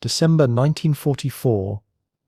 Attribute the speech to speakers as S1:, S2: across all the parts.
S1: December 1944,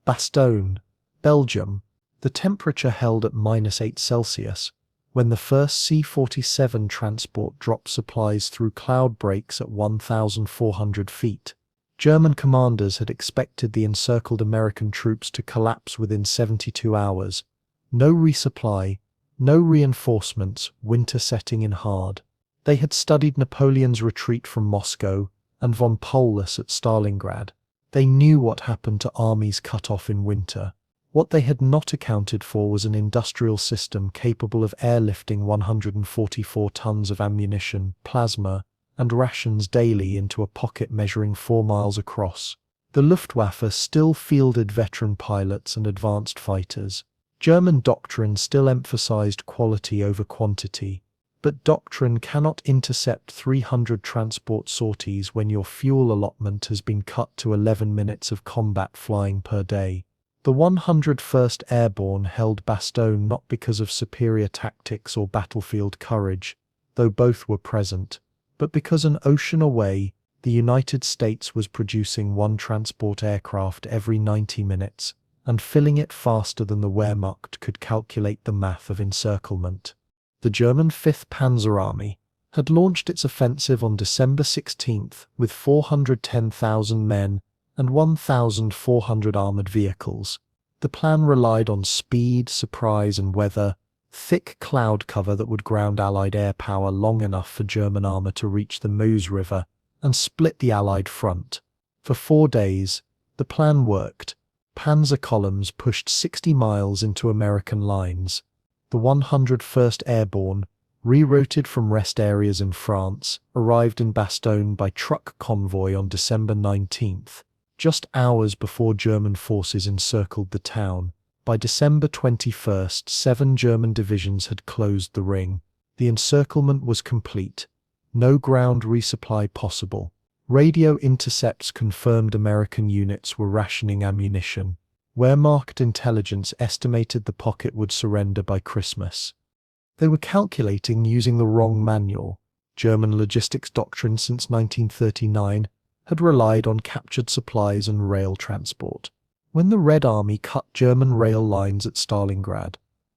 S1: Bastogne, Belgium. The temperature held at -8°C when the first C-47 transport dropped supplies through cloud breaks at 1,400 feet. German commanders had expected the encircled American troops to collapse within 72 hours. No resupply, no reinforcements, winter setting in hard. They had studied Napoleon's retreat from Moscow and von Paulus at Stalingrad. They knew what happened to armies cut off in winter. What they had not accounted for was an industrial system capable of airlifting 144 tons of ammunition, plasma, and rations daily into a pocket measuring 4 miles across. The Luftwaffe still fielded veteran pilots and advanced fighters. German doctrine still emphasized quality over quantity, but doctrine cannot intercept 300 transport sorties when your fuel allotment has been cut to 11 minutes of combat flying per day. The 101st Airborne held Bastogne not because of superior tactics or battlefield courage, though both were present, but because an ocean away, the United States was producing one transport aircraft every 90 minutes, and filling it faster than the Wehrmacht could calculate the math of encirclement. The German 5th Panzer Army had launched its offensive on December 16th with 410,000 men and 1,400 armored vehicles. The plan relied on speed, surprise, and weather, thick cloud cover that would ground Allied air power long enough for German armor to reach the Meuse River and split the Allied front. For 4 days, the plan worked. Panzer columns pushed 60 miles into American lines. The 101st Airborne, rerouted from rest areas in France, arrived in Bastogne by truck convoy on December 19th, just hours before German forces encircled the town. By December 21st, 7 German divisions had closed the ring. The encirclement was complete. No ground resupply possible. Radio intercepts confirmed American units were rationing ammunition. Wehrmacht intelligence estimated the pocket would surrender by Christmas. They were calculating using the wrong manual. German logistics doctrine since 1939 had relied on captured supplies and rail transport. When the Red Army cut German rail lines at Stalingrad,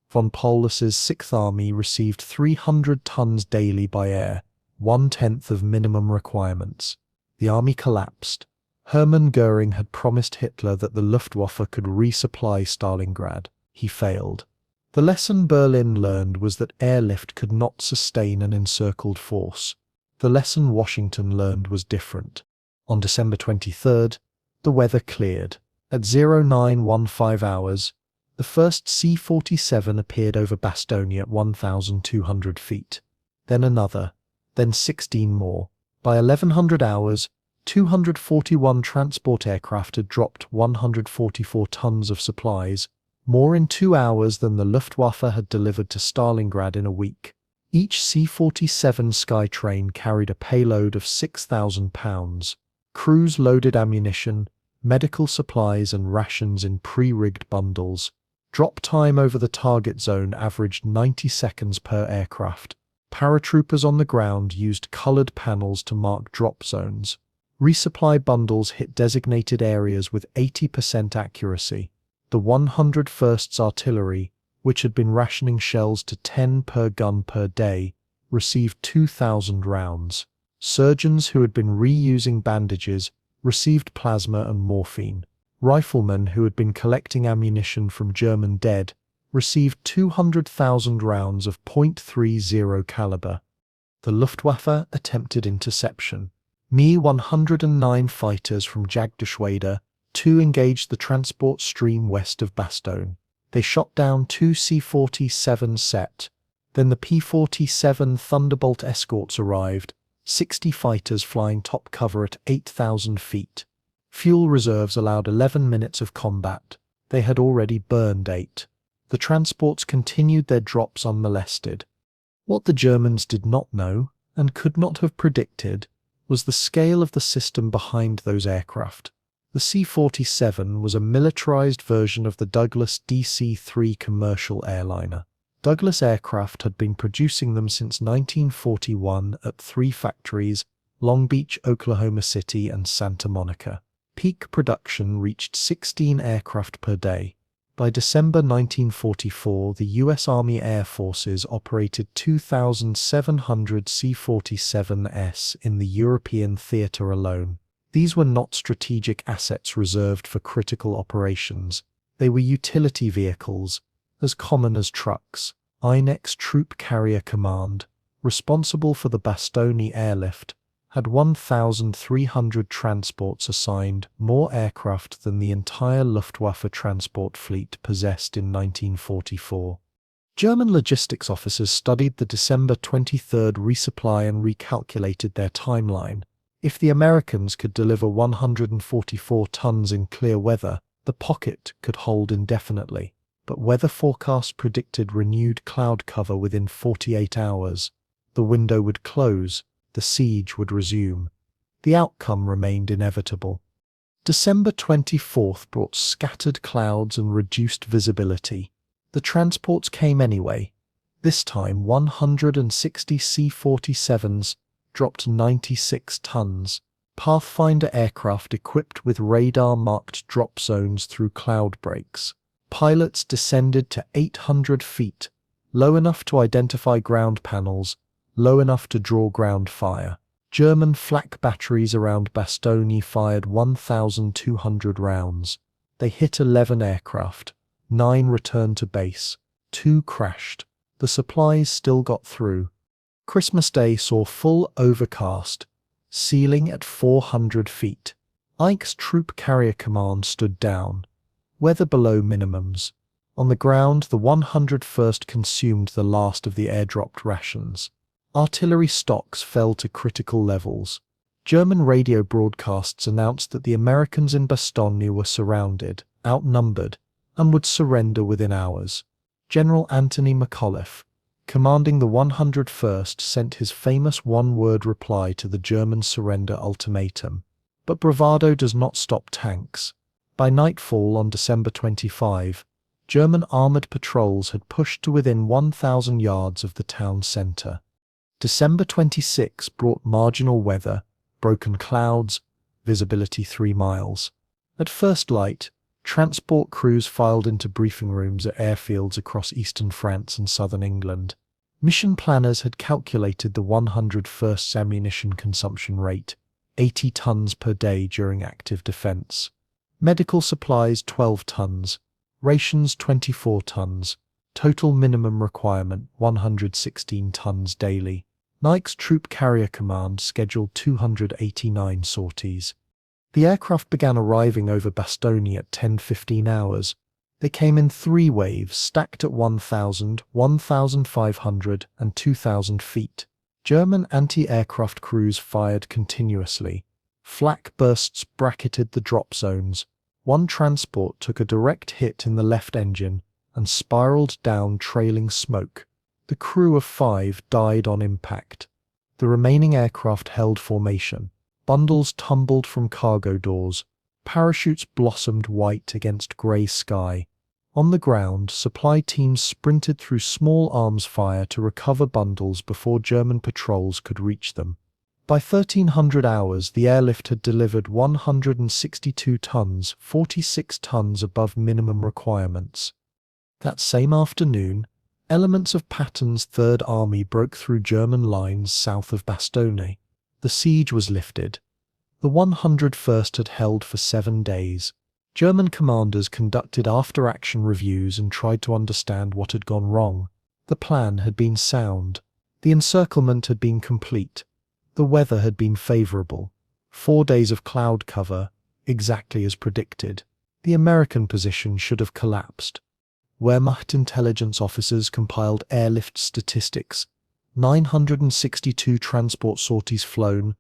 S1: von Paulus's 6th Army received 300 tons daily by air, 1/10 of minimum requirements. The army collapsed. Hermann Göring had promised Hitler that the Luftwaffe could resupply Stalingrad. He failed. The lesson Berlin learned was that airlift could not sustain an encircled force. The lesson Washington learned was different. On December 23rd, the weather cleared. At 0915 hours, the first C-47 appeared over Bastogne at 1,200 feet. Then another. Then 16 more. By 1100 hours, 241 transport aircraft had dropped 144 tons of supplies, more in 2 hours than the Luftwaffe had delivered to Stalingrad in a week. Each C-47 Skytrain carried a payload of 6,000 pounds. Crews loaded ammunition, medical supplies and rations in pre-rigged bundles. Drop time over the target zone averaged 90 seconds per aircraft. Paratroopers on the ground used colored panels to mark drop zones. Resupply bundles hit designated areas with 80% accuracy. The 101st Artillery, which had been rationing shells to 10 per gun per day, received 2,000 rounds. Surgeons who had been reusing bandages received plasma and morphine. Riflemen who had been collecting ammunition from German dead received 200,000 rounds of .30 caliber. The Luftwaffe attempted interception. Mi-109 fighters from Jagdgeschwader 2 engaged the transport stream west of Bastogne. They shot down 2 C-47 set. Then the P-47 Thunderbolt escorts arrived, 60 fighters flying top cover at 8,000 feet. Fuel reserves allowed 11 minutes of combat. They had already burned 8. The transports continued their drops unmolested. What the Germans did not know, and could not have predicted, was the scale of the system behind those aircraft. The C-47 was a militarized version of the Douglas DC-3 commercial airliner. Douglas Aircraft had been producing them since 1941 at 3 factories, Long Beach, Oklahoma City, and Santa Monica. Peak production reached 16 aircraft per day. By December 1944, the U.S. Army Air Forces operated 2,700 C-47s in the European theater alone. These were not strategic assets reserved for critical operations. They were utility vehicles, as common as trucks. INEX Troop Carrier Command, responsible for the Bastogne airlift, had 1,300 transports assigned, more aircraft than the entire Luftwaffe transport fleet possessed in 1944. German logistics officers studied the December 23 resupply and recalculated their timeline. If the Americans could deliver 144 tons in clear weather, the pocket could hold indefinitely. But weather forecasts predicted renewed cloud cover within 48 hours. The window would close. The siege would resume. The outcome remained inevitable. December 24 brought scattered clouds and reduced visibility. The transports came anyway. This time 160 C-47s dropped 96 tons. Pathfinder aircraft equipped with radar-marked drop zones through cloud breaks. Pilots descended to 800 feet, low enough to identify ground panels, low enough to draw ground fire. German flak batteries around Bastogne fired 1,200 rounds. They hit 11 aircraft. 9 returned to base. 2 crashed. The supplies still got through. Christmas Day saw full overcast, ceiling at 400 feet. Ike's Troop Carrier Command stood down. Weather below minimums. On the ground, the 101st consumed the last of the airdropped rations. Artillery stocks fell to critical levels. German radio broadcasts announced that the Americans in Bastogne were surrounded, outnumbered, and would surrender within hours. General Anthony McAuliffe, commanding the 101st, sent his famous one-word reply to the German surrender ultimatum. But bravado does not stop tanks. By nightfall on December 25, German armored patrols had pushed to within 1,000 yards of the town center. December 26 brought marginal weather, broken clouds, visibility 3 miles. At first light, transport crews filed into briefing rooms at airfields across eastern France and southern England. Mission planners had calculated the 101st's ammunition consumption rate, 80 tons per day during active defense. Medical supplies 12 tons, rations 24 tons, total minimum requirement 116 tons daily. Ike's Troop Carrier Command scheduled 289 sorties. The aircraft began arriving over Bastogne at 10:15 hours. They came in 3 waves stacked at 1,000, 1,500 and 2,000 feet. German anti-aircraft crews fired continuously. Flak bursts bracketed the drop zones. One transport took a direct hit in the left engine and spiraled down trailing smoke. The crew of 5 died on impact. The remaining aircraft held formation. Bundles tumbled from cargo doors. Parachutes blossomed white against grey sky. On the ground, supply teams sprinted through small arms fire to recover bundles before German patrols could reach them. By 1300 hours, the airlift had delivered 162 tons, 46 tons above minimum requirements. That same afternoon, elements of Patton's Third Army broke through German lines south of Bastogne. The siege was lifted. The 101st had held for 7 days. German commanders conducted after-action reviews and tried to understand what had gone wrong. The plan had been sound. The encirclement had been complete. The weather had been favorable. 4 days of cloud cover, exactly as predicted. The American position should have collapsed. Wehrmacht intelligence officers compiled airlift statistics. 962 transport sorties flown,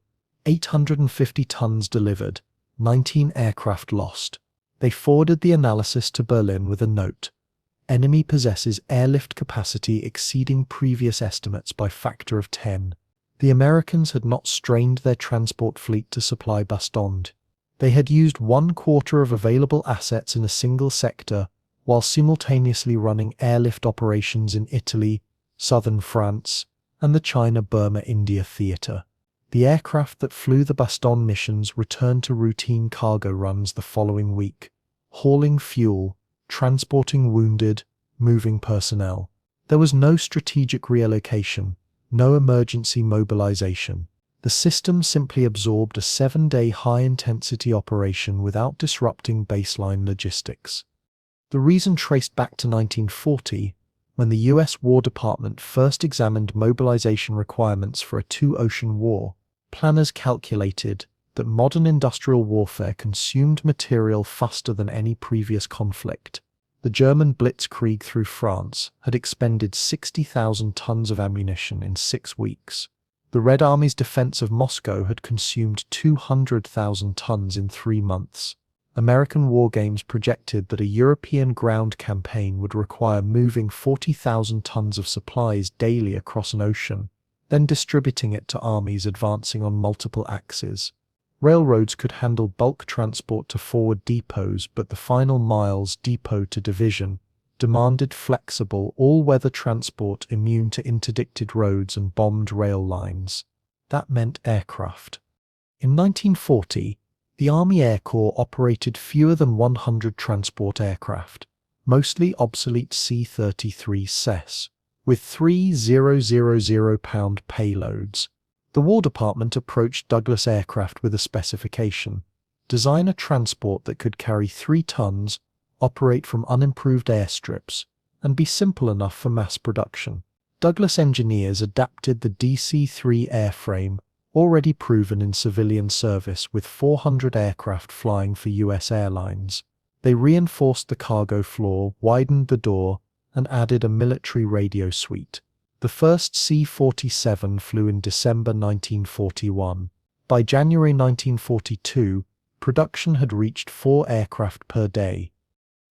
S1: 850 tons delivered, 19 aircraft lost. They forwarded the analysis to Berlin with a note. Enemy possesses airlift capacity exceeding previous estimates by factor of 10. The Americans had not strained their transport fleet to supply Bastogne. They had used 1/4 of available assets in a single sector, while simultaneously running airlift operations in Italy, southern France, and the China-Burma-India theater. The aircraft that flew the Bastogne missions returned to routine cargo runs the following week, hauling fuel, transporting wounded, moving personnel. There was no strategic reallocation, no emergency mobilization. The system simply absorbed a 7-day high-intensity operation without disrupting baseline logistics. The reason traced back to 1940, when the US War Department first examined mobilization requirements for a two-ocean war. Planners calculated that modern industrial warfare consumed material faster than any previous conflict. The German blitzkrieg through France had expended 60,000 tons of ammunition in 6 weeks. The Red Army's defense of Moscow had consumed 200,000 tons in 3 months. American war games projected that a European ground campaign would require moving 40,000 tons of supplies daily across an ocean, then distributing it to armies advancing on multiple axes. Railroads could handle bulk transport to forward depots, but the final miles, depot to division, demanded flexible, all-weather transport immune to interdicted roads and bombed rail lines. That meant aircraft. In 1940, the Army Air Corps operated fewer than 100 transport aircraft, mostly obsolete C-33 CES, with 3,000-pound payloads. The War Department approached Douglas Aircraft with a specification: design a transport that could carry 3 tons, operate from unimproved airstrips, and be simple enough for mass production. Douglas engineers adapted the DC-3 airframe, already proven in civilian service with 400 aircraft flying for US airlines. They reinforced the cargo floor, widened the door, and added a military radio suite. The first C-47 flew in December 1941. By January 1942, production had reached 4 aircraft per day.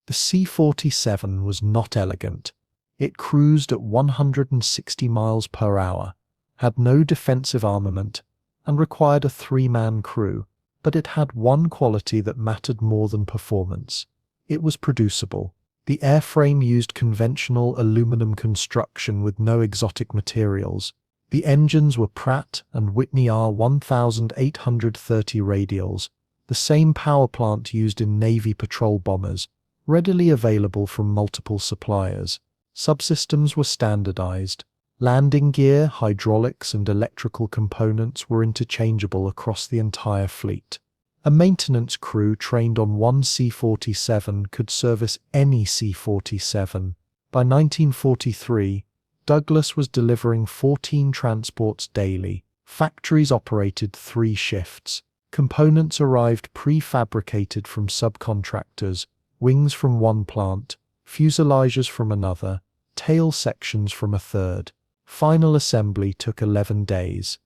S1: The C-47 was not elegant. It cruised at 160 miles per hour, had no defensive armament, and required a 3-man crew, but it had one quality that mattered more than performance. It was producible. The airframe used conventional aluminum construction with no exotic materials. The engines were Pratt & Whitney R1830 radials, the same power plant used in Navy patrol bombers, readily available from multiple suppliers. Subsystems were standardized. Landing gear, hydraulics, and electrical components were interchangeable across the entire fleet. A maintenance crew trained on one C-47 could service any C-47. By 1943, Douglas was delivering 14 transports daily. Factories operated 3 shifts. Components arrived prefabricated from subcontractors, wings from one plant, fuselages from another, tail sections from a third. Final assembly took 11 days.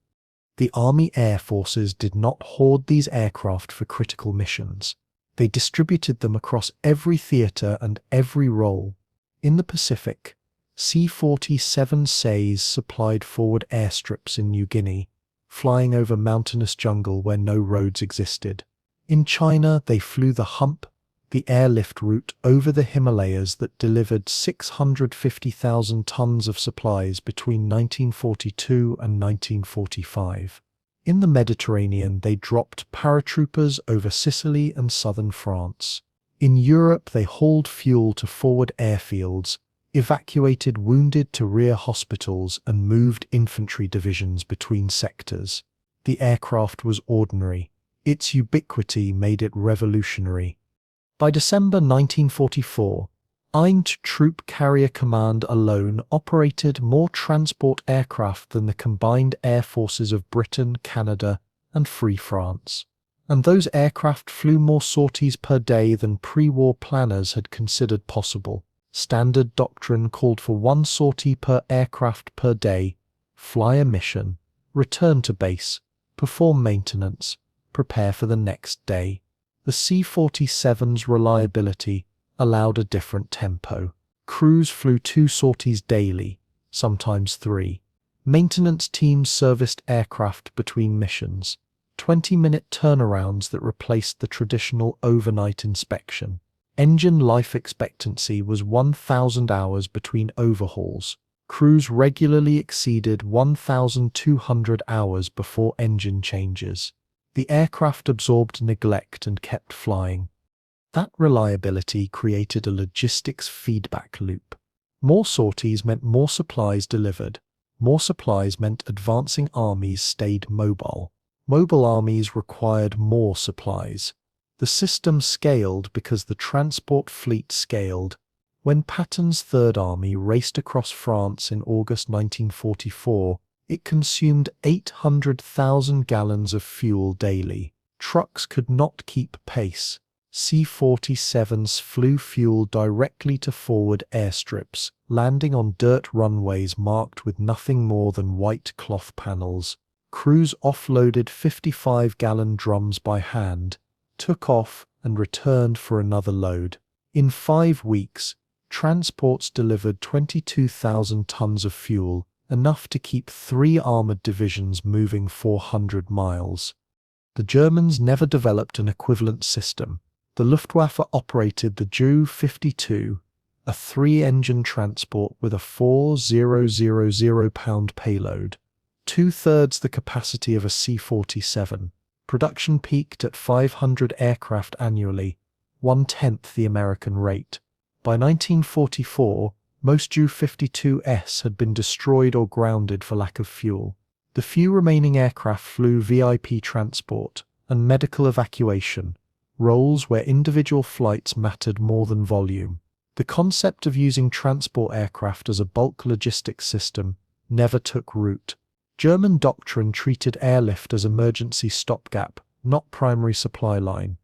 S1: The Army Air Forces did not hoard these aircraft for critical missions. They distributed them across every theater and every role. In the Pacific, C-47 SAEs supplied forward airstrips in New Guinea, flying over mountainous jungle where no roads existed. In China, they flew the Hump, the airlift route over the Himalayas that delivered 650,000 tons of supplies between 1942 and 1945. In the Mediterranean, they dropped paratroopers over Sicily and southern France. In Europe, they hauled fuel to forward airfields, evacuated wounded to rear hospitals, and moved infantry divisions between sectors. The aircraft was ordinary. Its ubiquity made it revolutionary. By December 1944, Eind Troop Carrier Command alone operated more transport aircraft than the combined air forces of Britain, Canada, and Free France. And those aircraft flew more sorties per day than pre-war planners had considered possible. Standard doctrine called for 1 sortie per aircraft per day, fly a mission, return to base, perform maintenance, prepare for the next day. The C-47's reliability allowed a different tempo. Crews flew 2 sorties daily, sometimes 3. Maintenance teams serviced aircraft between missions, 20-minute turnarounds that replaced the traditional overnight inspection. Engine life expectancy was 1,000 hours between overhauls. Crews regularly exceeded 1,200 hours before engine changes. The aircraft absorbed neglect and kept flying. That reliability created a logistics feedback loop. More sorties meant more supplies delivered. More supplies meant advancing armies stayed mobile. Mobile armies required more supplies. The system scaled because the transport fleet scaled. When Patton's Third Army raced across France in August 1944, it consumed 800,000 gallons of fuel daily. Trucks could not keep pace. C-47s flew fuel directly to forward airstrips, landing on dirt runways marked with nothing more than white cloth panels. Crews offloaded 55-gallon drums by hand, took off, and returned for another load. In 5 weeks, transports delivered 22,000 tons of fuel, enough to keep 3 armored divisions moving 400 miles. The Germans never developed an equivalent system. The Luftwaffe operated the Ju-52, a 3-engine transport with a 4,000-pound payload, 2/3 the capacity of a C-47. Production peaked at 500 aircraft annually, 1/10 the American rate. By 1944, most Ju-52s had been destroyed or grounded for lack of fuel. The few remaining aircraft flew VIP transport and medical evacuation, roles where individual flights mattered more than volume. The concept of using transport aircraft as a bulk logistics system never took root. German doctrine treated airlift as emergency stopgap, not primary supply line.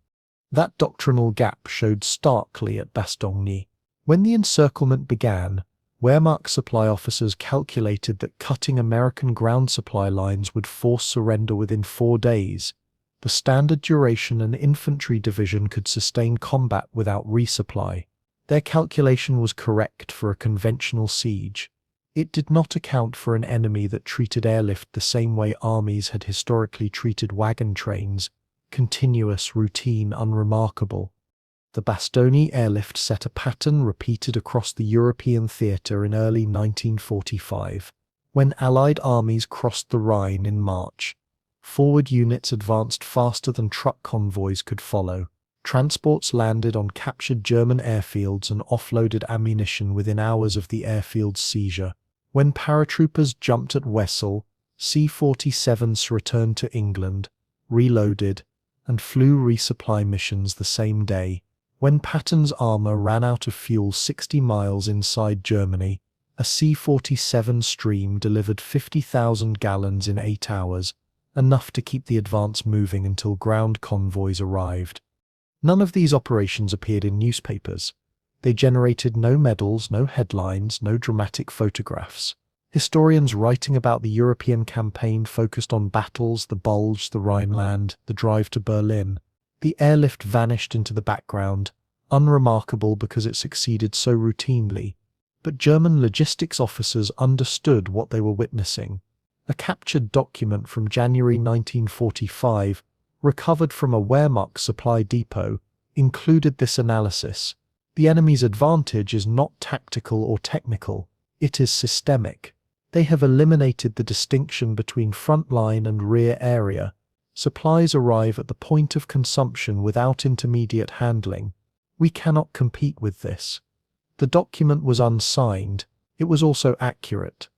S1: That doctrinal gap showed starkly at Bastogne. When the encirclement began, Wehrmacht supply officers calculated that cutting American ground supply lines would force surrender within 4 days. The standard duration an infantry division could sustain combat without resupply. Their calculation was correct for a conventional siege. It did not account for an enemy that treated airlift the same way armies had historically treated wagon trains: continuous, routine, unremarkable. The Bastogne airlift set a pattern repeated across the European theatre in early 1945. When Allied armies crossed the Rhine in March, forward units advanced faster than truck convoys could follow. Transports landed on captured German airfields and offloaded ammunition within hours of the airfield's seizure. When paratroopers jumped at Wessel, C-47s returned to England, reloaded, and flew resupply missions the same day. When Patton's armor ran out of fuel 60 miles inside Germany, a C-47 stream delivered 50,000 gallons in 8 hours, enough to keep the advance moving until ground convoys arrived. None of these operations appeared in newspapers. They generated no medals, no headlines, no dramatic photographs. Historians writing about the European campaign focused on battles, the Bulge, the Rhineland, the drive to Berlin. The airlift vanished into the background, unremarkable because it succeeded so routinely. But German logistics officers understood what they were witnessing. A captured document from January 1945, recovered from a Wehrmacht supply depot, included this analysis. The enemy's advantage is not tactical or technical, it is systemic. They have eliminated the distinction between front line and rear area. Supplies arrive at the point of consumption without intermediate handling. We cannot compete with this. The document was unsigned. It was also accurate.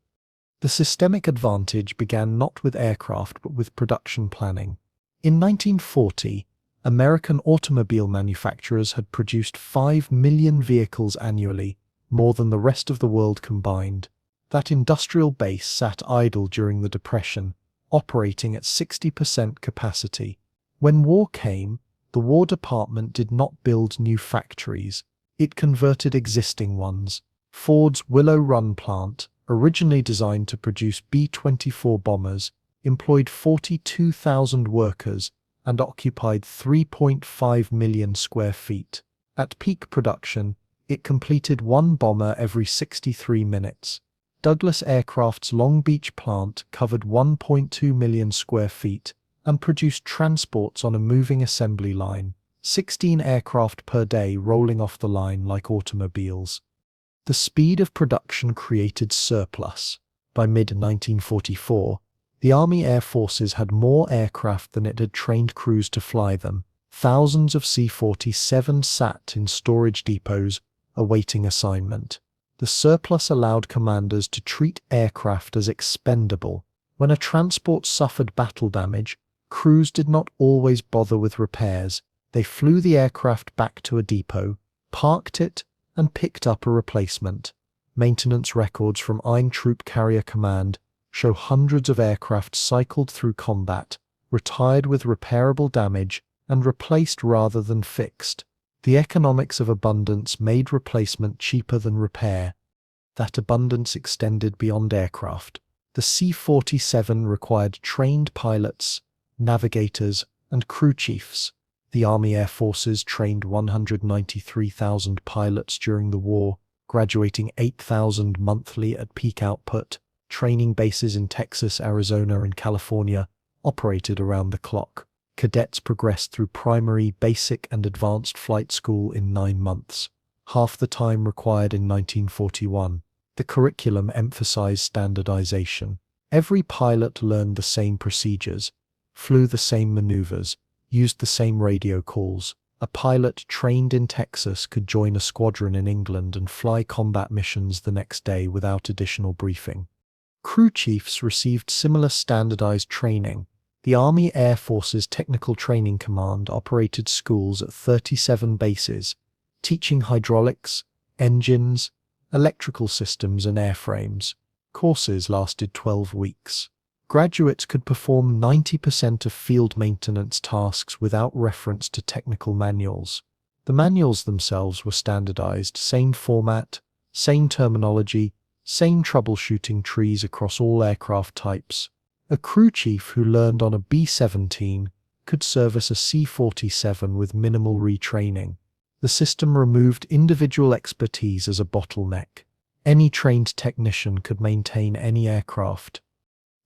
S1: The systemic advantage began not with aircraft but with production planning. In 1940, American automobile manufacturers had produced 5 million vehicles annually, more than the rest of the world combined. That industrial base sat idle during the Depression, operating at 60% capacity. When war came, the War Department did not build new factories. It converted existing ones. Ford's Willow Run plant, originally designed to produce B-24 bombers, employed 42,000 workers and occupied 3.5 million square feet. At peak production, it completed 1 bomber every 63 minutes. Douglas Aircraft's Long Beach plant covered 1.2 million square feet and produced transports on a moving assembly line, 16 aircraft per day rolling off the line like automobiles. The speed of production created surplus. By mid-1944, the Army Air Forces had more aircraft than it had trained crews to fly them. Thousands of C-47s sat in storage depots, awaiting assignment. The surplus allowed commanders to treat aircraft as expendable. When a transport suffered battle damage, crews did not always bother with repairs. They flew the aircraft back to a depot, parked it, and picked up a replacement. Maintenance records from Ein Troop Carrier Command show hundreds of aircraft cycled through combat, retired with repairable damage, and replaced rather than fixed. The economics of abundance made replacement cheaper than repair. That abundance extended beyond aircraft. The C-47 required trained pilots, navigators, and crew chiefs. The Army Air Forces trained 193,000 pilots during the war, graduating 8,000 monthly at peak output. Training bases in Texas, Arizona, and California operated around the clock. Cadets progressed through primary, basic, and advanced flight school in 9 months, half the time required in 1941. The curriculum emphasized standardization. Every pilot learned the same procedures, flew the same maneuvers, used the same radio calls. A pilot trained in Texas could join a squadron in England and fly combat missions the next day without additional briefing. Crew chiefs received similar standardized training. The Army Air Forces Technical Training Command operated schools at 37 bases, teaching hydraulics, engines, electrical systems, and airframes. Courses lasted 12 weeks. Graduates could perform 90% of field maintenance tasks without reference to technical manuals. The manuals themselves were standardized, same format, same terminology, same troubleshooting trees across all aircraft types. A crew chief who learned on a B-17 could service a C-47 with minimal retraining. The system removed individual expertise as a bottleneck. Any trained technician could maintain any aircraft.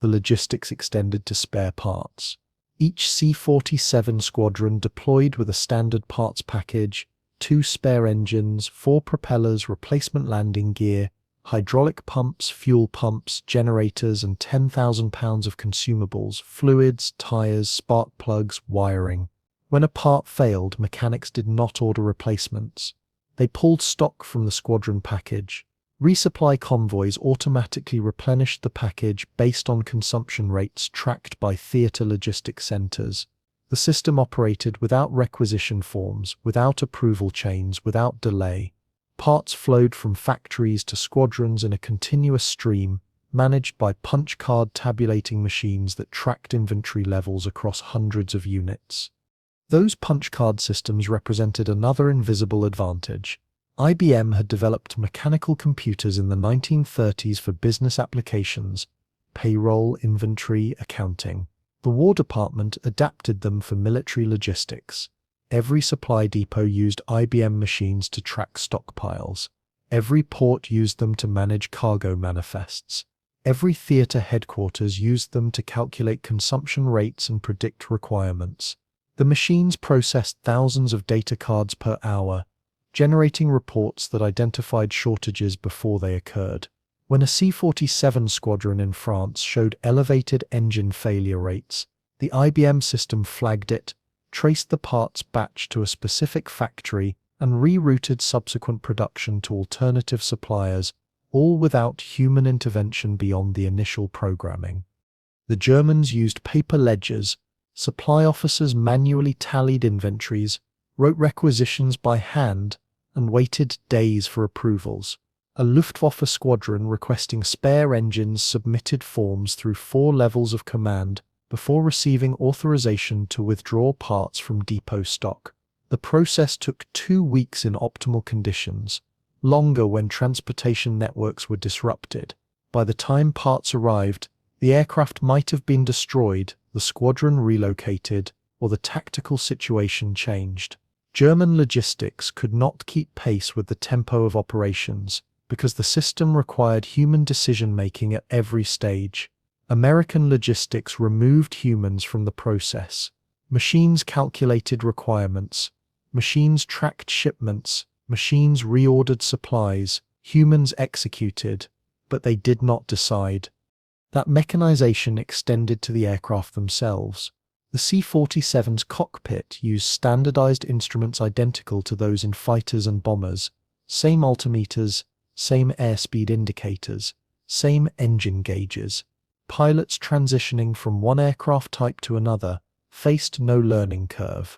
S1: The logistics extended to spare parts. Each C-47 squadron deployed with a standard parts package, 2 spare engines, 4 propellers, replacement landing gear, hydraulic pumps, fuel pumps, generators, and 10,000 pounds of consumables, fluids, tires, spark plugs, wiring. When a part failed, mechanics did not order replacements. They pulled stock from the squadron package. Resupply convoys automatically replenished the package based on consumption rates tracked by theater logistics centers. The system operated without requisition forms, without approval chains, without delay. Parts flowed from factories to squadrons in a continuous stream, managed by punch card tabulating machines that tracked inventory levels across hundreds of units. Those punch card systems represented another invisible advantage. IBM had developed mechanical computers in the 1930s for business applications, payroll, inventory, accounting. The War Department adapted them for military logistics. Every supply depot used IBM machines to track stockpiles. Every port used them to manage cargo manifests. Every theater headquarters used them to calculate consumption rates and predict requirements. The machines processed thousands of data cards per hour, generating reports that identified shortages before they occurred. When a C-47 squadron in France showed elevated engine failure rates, the IBM system flagged it, traced the parts batch to a specific factory, and rerouted subsequent production to alternative suppliers, all without human intervention beyond the initial programming. The Germans used paper ledgers. Supply officers manually tallied inventories, wrote requisitions by hand, and waited days for approvals. A Luftwaffe squadron requesting spare engines submitted forms through 4 levels of command before receiving authorization to withdraw parts from depot stock. The process took 2 weeks in optimal conditions, longer when transportation networks were disrupted. By the time parts arrived, the aircraft might have been destroyed, the squadron relocated, or the tactical situation changed. German logistics could not keep pace with the tempo of operations because the system required human decision-making at every stage. American logistics removed humans from the process. Machines calculated requirements. Machines tracked shipments. Machines reordered supplies. Humans executed, but they did not decide. That mechanization extended to the aircraft themselves. The C-47's cockpit used standardized instruments identical to those in fighters and bombers, same altimeters, same airspeed indicators, same engine gauges. Pilots transitioning from one aircraft type to another faced no learning curve.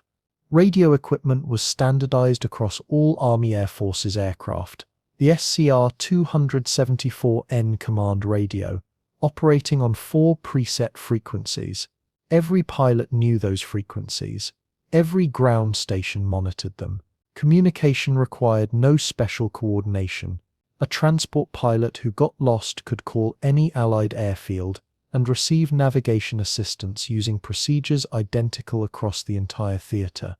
S1: Radio equipment was standardized across all Army Air Forces aircraft. The SCR-274N command radio, operating on 4 preset frequencies. Every pilot knew those frequencies. Every ground station monitored them. Communication required no special coordination. A transport pilot who got lost could call any Allied airfield and receive navigation assistance using procedures identical across the entire theater.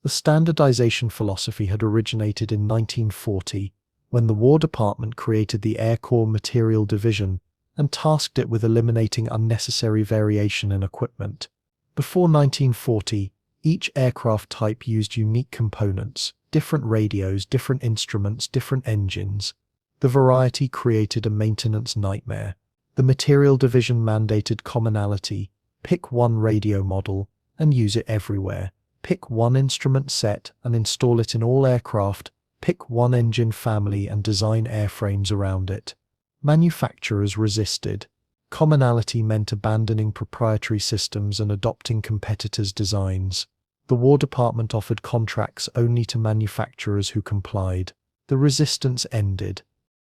S1: The standardization philosophy had originated in 1940, when the War Department created the Air Corps Material Division and tasked it with eliminating unnecessary variation in equipment. Before 1940, each aircraft type used unique components, different radios, different instruments, different engines. The variety created a maintenance nightmare. The Material Division mandated commonality: pick one radio model and use it everywhere. Pick one instrument set and install it in all aircraft. Pick one engine family and design airframes around it. Manufacturers resisted. Commonality meant abandoning proprietary systems and adopting competitors' designs. The War Department offered contracts only to manufacturers who complied. The resistance ended.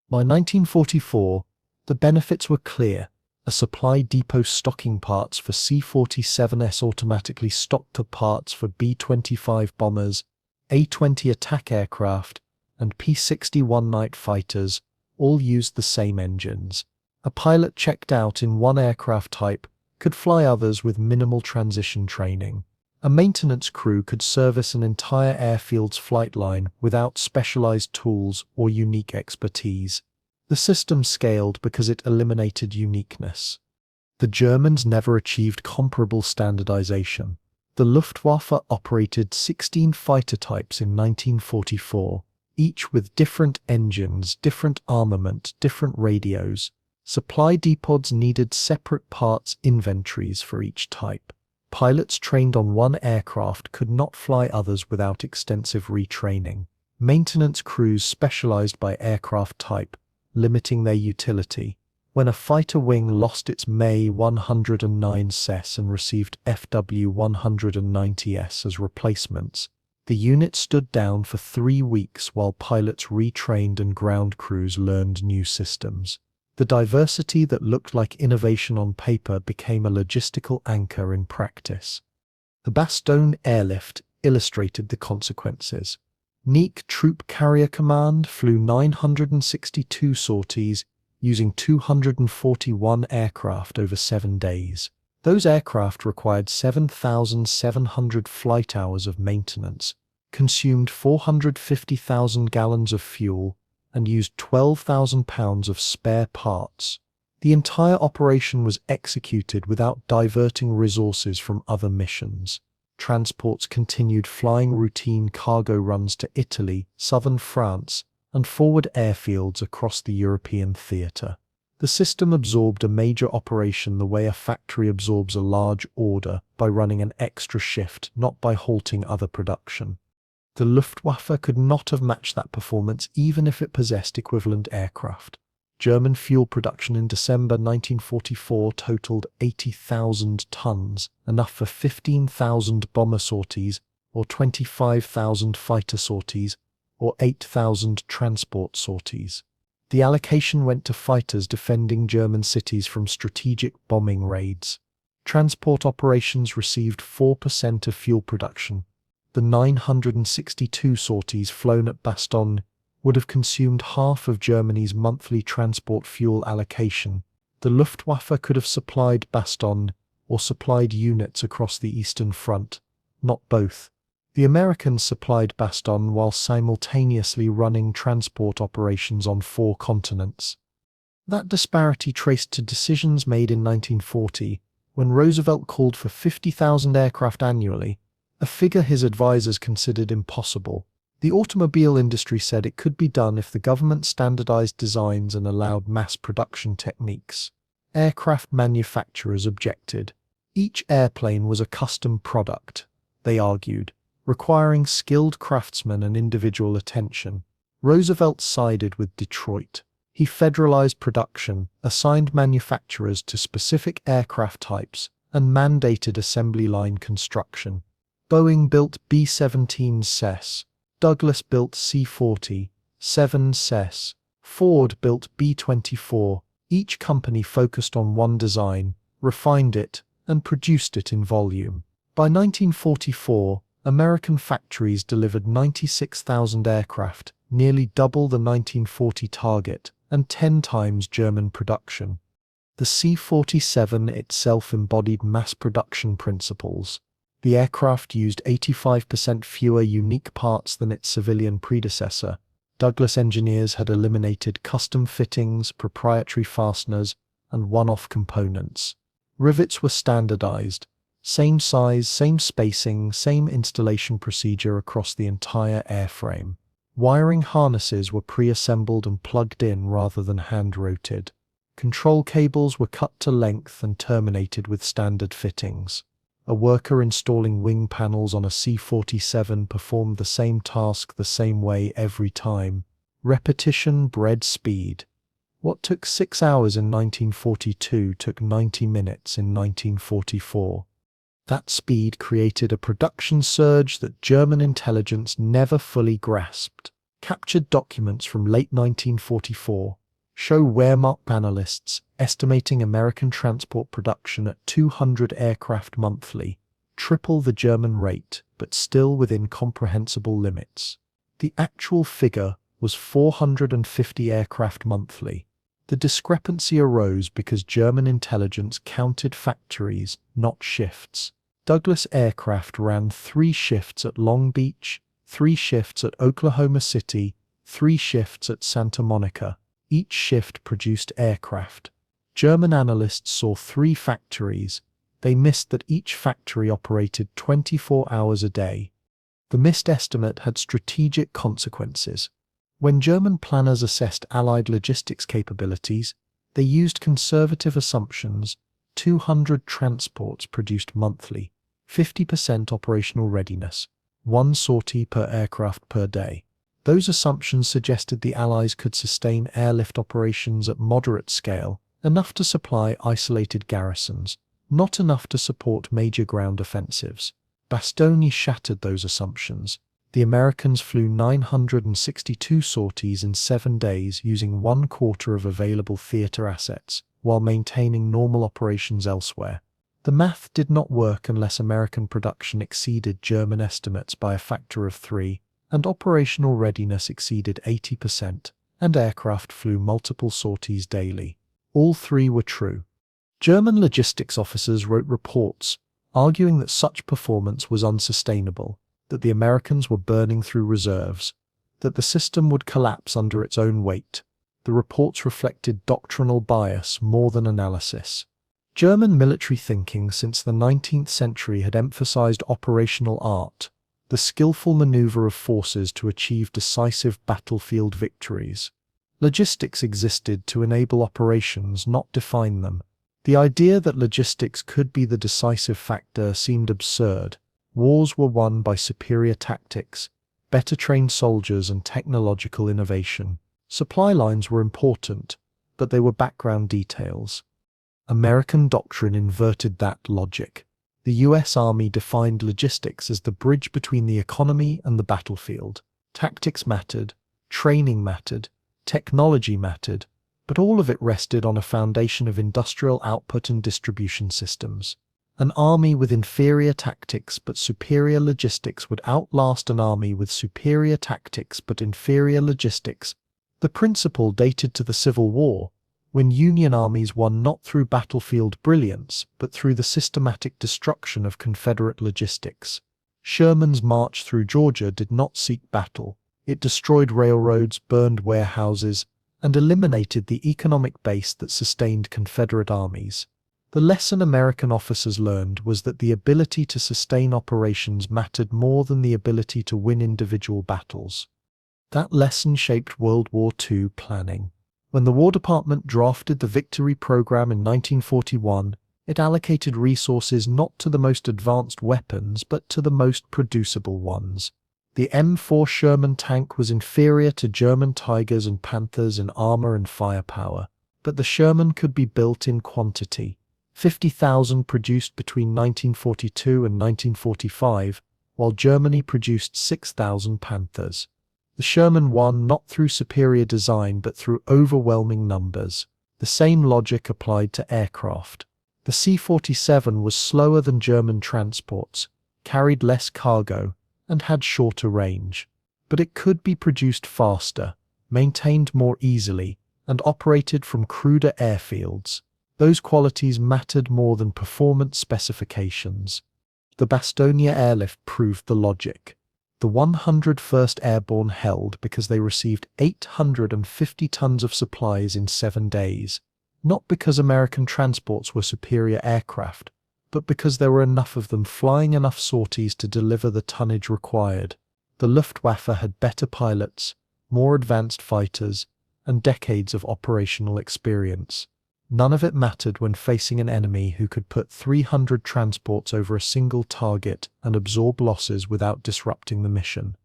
S1: By 1944, the benefits were clear. A supply depot stocking parts for C-47S automatically stocked the parts for B-25 bombers, A-20 attack aircraft, and P-61 night fighters, all used the same engines. A pilot checked out in one aircraft type could fly others with minimal transition training. A maintenance crew could service an entire airfield's flight line without specialized tools or unique expertise. The system scaled because it eliminated uniqueness. The Germans never achieved comparable standardization. The Luftwaffe operated 16 fighter types in 1944, each with different engines, different armament, different radios. Supply depots needed separate parts inventories for each type. Pilots trained on one aircraft could not fly others without extensive retraining. Maintenance crews specialized by aircraft type, limiting their utility. When a fighter wing lost its May 109 SES and received FW 190S as replacements, the unit stood down for 3 weeks while pilots retrained and ground crews learned new systems. The diversity that looked like innovation on paper became a logistical anchor in practice. The Bastogne airlift illustrated the consequences. Neak Troop Carrier Command flew 962 sorties using 241 aircraft over 7 days. Those aircraft required 7,700 flight hours of maintenance, consumed 450,000 gallons of fuel, and used 12,000 pounds of spare parts. The entire operation was executed without diverting resources from other missions. Transports continued flying routine cargo runs to Italy, southern France, and forward airfields across the European theatre. The system absorbed a major operation the way a factory absorbs a large order, by running an extra shift, not by halting other production. The Luftwaffe could not have matched that performance even if it possessed equivalent aircraft. German fuel production in December 1944 totaled 80,000 tons, enough for 15,000 bomber sorties, or 25,000 fighter sorties, or 8,000 transport sorties. The allocation went to fighters defending German cities from strategic bombing raids. Transport operations received 4% of fuel production. The 962 sorties flown at Bastogne would have consumed half of Germany's monthly transport fuel allocation. The Luftwaffe could have supplied Bastogne or supplied units across the Eastern Front, not both. The Americans supplied Bastogne while simultaneously running transport operations on 4 continents. That disparity traced to decisions made in 1940, when Roosevelt called for 50,000 aircraft annually, a figure his advisors considered impossible. The automobile industry said it could be done if the government standardized designs and allowed mass production techniques. Aircraft manufacturers objected. Each airplane was a custom product, they argued, requiring skilled craftsmen and individual attention. Roosevelt sided with Detroit. He federalized production, assigned manufacturers to specific aircraft types, and mandated assembly line construction. Boeing built B-17 CES. Douglas built C-40-7 CES. Ford built B-24. Each company focused on one design, refined it, and produced it in volume. By 1944, American factories delivered 96,000 aircraft, nearly double the 1940 target, and 10 times German production. The C-47 itself embodied mass production principles. The aircraft used 85% fewer unique parts than its civilian predecessor. Douglas engineers had eliminated custom fittings, proprietary fasteners, and one-off components. Rivets were standardized. Same size, same spacing, same installation procedure across the entire airframe. Wiring harnesses were pre-assembled and plugged in rather than hand-routed. Control cables were cut to length and terminated with standard fittings. A worker installing wing panels on a C-47 performed the same task the same way every time. Repetition bred speed. What took 6 hours in 1942 took 90 minutes in 1944. That speed created a production surge that German intelligence never fully grasped. Captured documents from late 1944 show Wehrmacht analysts estimating American transport production at 200 aircraft monthly, triple the German rate, but still within comprehensible limits. The actual figure was 450 aircraft monthly. The discrepancy arose because German intelligence counted factories, not shifts. Douglas aircraft ran 3 shifts at Long Beach, 3 shifts at Oklahoma City, 3 shifts at Santa Monica. Each shift produced aircraft. German analysts saw 3 factories. They missed that each factory operated 24 hours a day. The missed estimate had strategic consequences. When German planners assessed Allied logistics capabilities, they used conservative assumptions: 200 transports produced monthly, 50% operational readiness, 1 sortie per aircraft per day. Those assumptions suggested the Allies could sustain airlift operations at moderate scale, enough to supply isolated garrisons, not enough to support major ground offensives. Bastogne shattered those assumptions. The Americans flew 962 sorties in 7 days using 1/4 of available theater assets, while maintaining normal operations elsewhere. The math did not work unless American production exceeded German estimates by a factor of 3, and operational readiness exceeded 80%, and aircraft flew multiple sorties daily. All 3 were true. German logistics officers wrote reports arguing that such performance was unsustainable, that the Americans were burning through reserves, that the system would collapse under its own weight. The reports reflected doctrinal bias more than analysis. German military thinking since the 19th century had emphasized operational art, the skillful maneuver of forces to achieve decisive battlefield victories. Logistics existed to enable operations, not define them. The idea that logistics could be the decisive factor seemed absurd. Wars were won by superior tactics, better trained soldiers, and technological innovation. Supply lines were important, but they were background details. American doctrine inverted that logic. The US Army defined logistics as the bridge between the economy and the battlefield. Tactics mattered, training mattered, technology mattered, but all of it rested on a foundation of industrial output and distribution systems. An army with inferior tactics but superior logistics would outlast an army with superior tactics but inferior logistics. The principle dated to the Civil War, when Union armies won not through battlefield brilliance, but through the systematic destruction of Confederate logistics. Sherman's march through Georgia did not seek battle. It destroyed railroads, burned warehouses, and eliminated the economic base that sustained Confederate armies. The lesson American officers learned was that the ability to sustain operations mattered more than the ability to win individual battles. That lesson shaped World War II planning. When the War Department drafted the Victory Program in 1941, it allocated resources not to the most advanced weapons but to the most producible ones. The M4 Sherman tank was inferior to German Tigers and Panthers in armor and firepower, but the Sherman could be built in quantity. 50,000 produced between 1942 and 1945, while Germany produced 6,000 Panthers. The Sherman won not through superior design but through overwhelming numbers. The same logic applied to aircraft. The C-47 was slower than German transports, carried less cargo, and had shorter range. But it could be produced faster, maintained more easily, and operated from cruder airfields. Those qualities mattered more than performance specifications. The Bastogne airlift proved the logic. The 101st Airborne held because they received 850 tons of supplies in 7 days, not because American transports were superior aircraft, but because there were enough of them flying enough sorties to deliver the tonnage required. The Luftwaffe had better pilots, more advanced fighters, and decades of operational experience. None of it mattered when facing an enemy who could put 300 transports over a single target and absorb losses without disrupting the mission.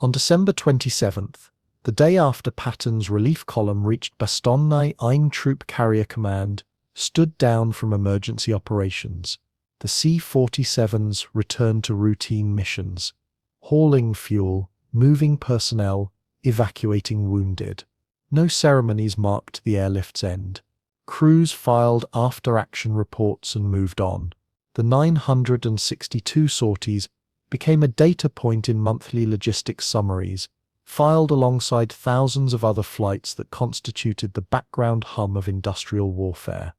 S1: On December 27th, the day after Patton's relief column reached Bastogne, ein Troop Carrier Command stood down from emergency operations. The C-47s returned to routine missions, hauling fuel, moving personnel, evacuating wounded. No ceremonies marked the airlift's end. Crews filed after-action reports and moved on. The 962 sorties became a data point in monthly logistics summaries, filed alongside thousands of other flights that constituted the background hum of industrial warfare.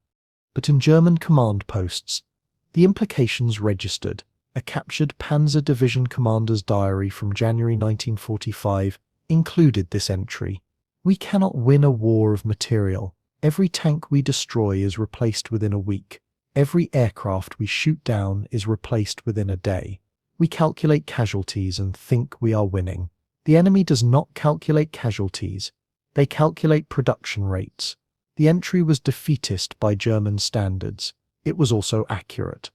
S1: But in German command posts, the implications registered. A captured Panzer Division commander's diary from January 1945 included this entry. "We cannot win a war of material. Every tank we destroy is replaced within a week. Every aircraft we shoot down is replaced within a day. We calculate casualties and think we are winning. The enemy does not calculate casualties. They calculate production rates." The entry was defeatist by German standards. It was also accurate.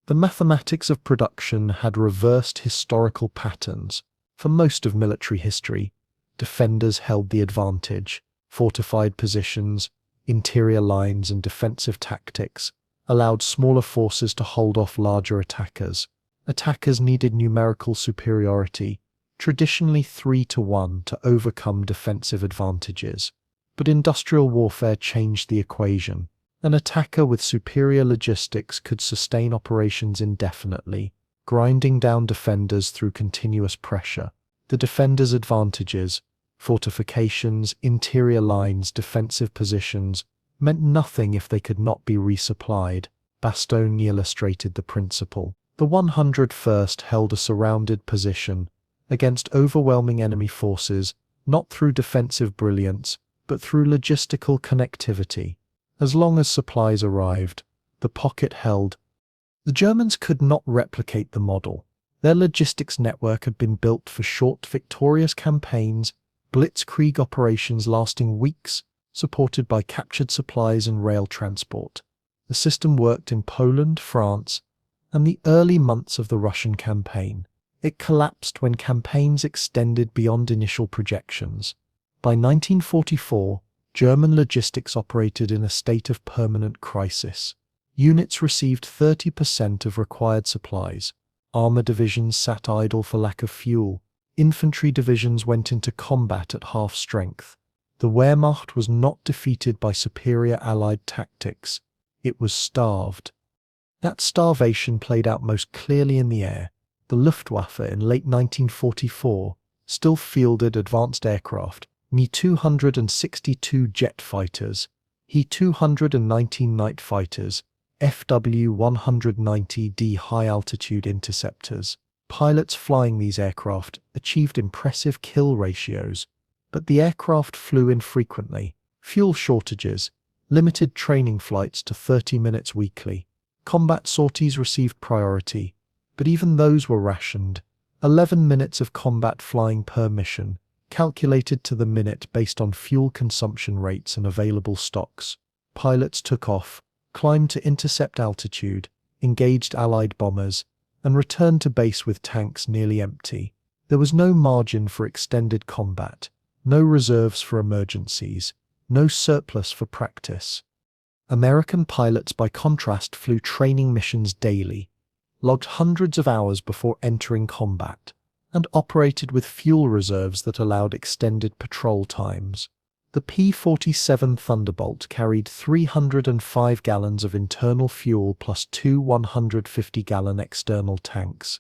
S1: The mathematics of production had reversed historical patterns. For most of military history, defenders held the advantage. Fortified positions, interior lines, and defensive tactics allowed smaller forces to hold off larger attackers. Attackers needed numerical superiority, traditionally 3-1, to overcome defensive advantages. But industrial warfare changed the equation. An attacker with superior logistics could sustain operations indefinitely, grinding down defenders through continuous pressure. The defenders' advantages, fortifications, interior lines, defensive positions, meant nothing if they could not be resupplied. Bastogne illustrated the principle. The 101st held a surrounded position against overwhelming enemy forces, not through defensive brilliance, but through logistical connectivity. As long as supplies arrived, the pocket held. The Germans could not replicate the model. Their logistics network had been built for short, victorious campaigns, blitzkrieg operations lasting weeks, supported by captured supplies and rail transport. The system worked in Poland, France, and the early months of the Russian campaign. It collapsed when campaigns extended beyond initial projections. By 1944, German logistics operated in a state of permanent crisis. Units received 30% of required supplies. Armor divisions sat idle for lack of fuel. Infantry divisions went into combat at half strength. The Wehrmacht was not defeated by superior Allied tactics. It was starved. That starvation played out most clearly in the air. The Luftwaffe in late 1944 still fielded advanced aircraft, Me-262 jet fighters, He-219 night fighters, FW-190D high-altitude interceptors. Pilots flying these aircraft achieved impressive kill ratios, but the aircraft flew infrequently. Fuel shortages, limited training flights to 30 minutes weekly. Combat sorties received priority, but even those were rationed. 11 minutes of combat flying per mission, calculated to the minute based on fuel consumption rates and available stocks. Pilots took off, climbed to intercept altitude, engaged Allied bombers, and returned to base with tanks nearly empty. There was no margin for extended combat, no reserves for emergencies, no surplus for practice. American pilots, by contrast, flew training missions daily, logged hundreds of hours before entering combat, and operated with fuel reserves that allowed extended patrol times. The P-47 Thunderbolt carried 305 gallons of internal fuel plus two 150-gallon external tanks,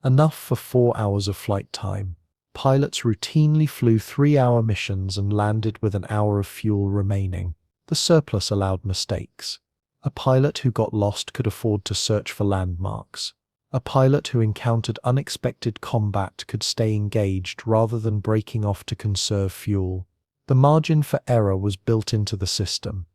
S1: enough for 4 hours of flight time. Pilots routinely flew 3-hour missions and landed with an hour of fuel remaining. The surplus allowed mistakes. A pilot who got lost could afford to search for landmarks. A pilot who encountered unexpected combat could stay engaged rather than breaking off to conserve fuel. The margin for error was built into the system.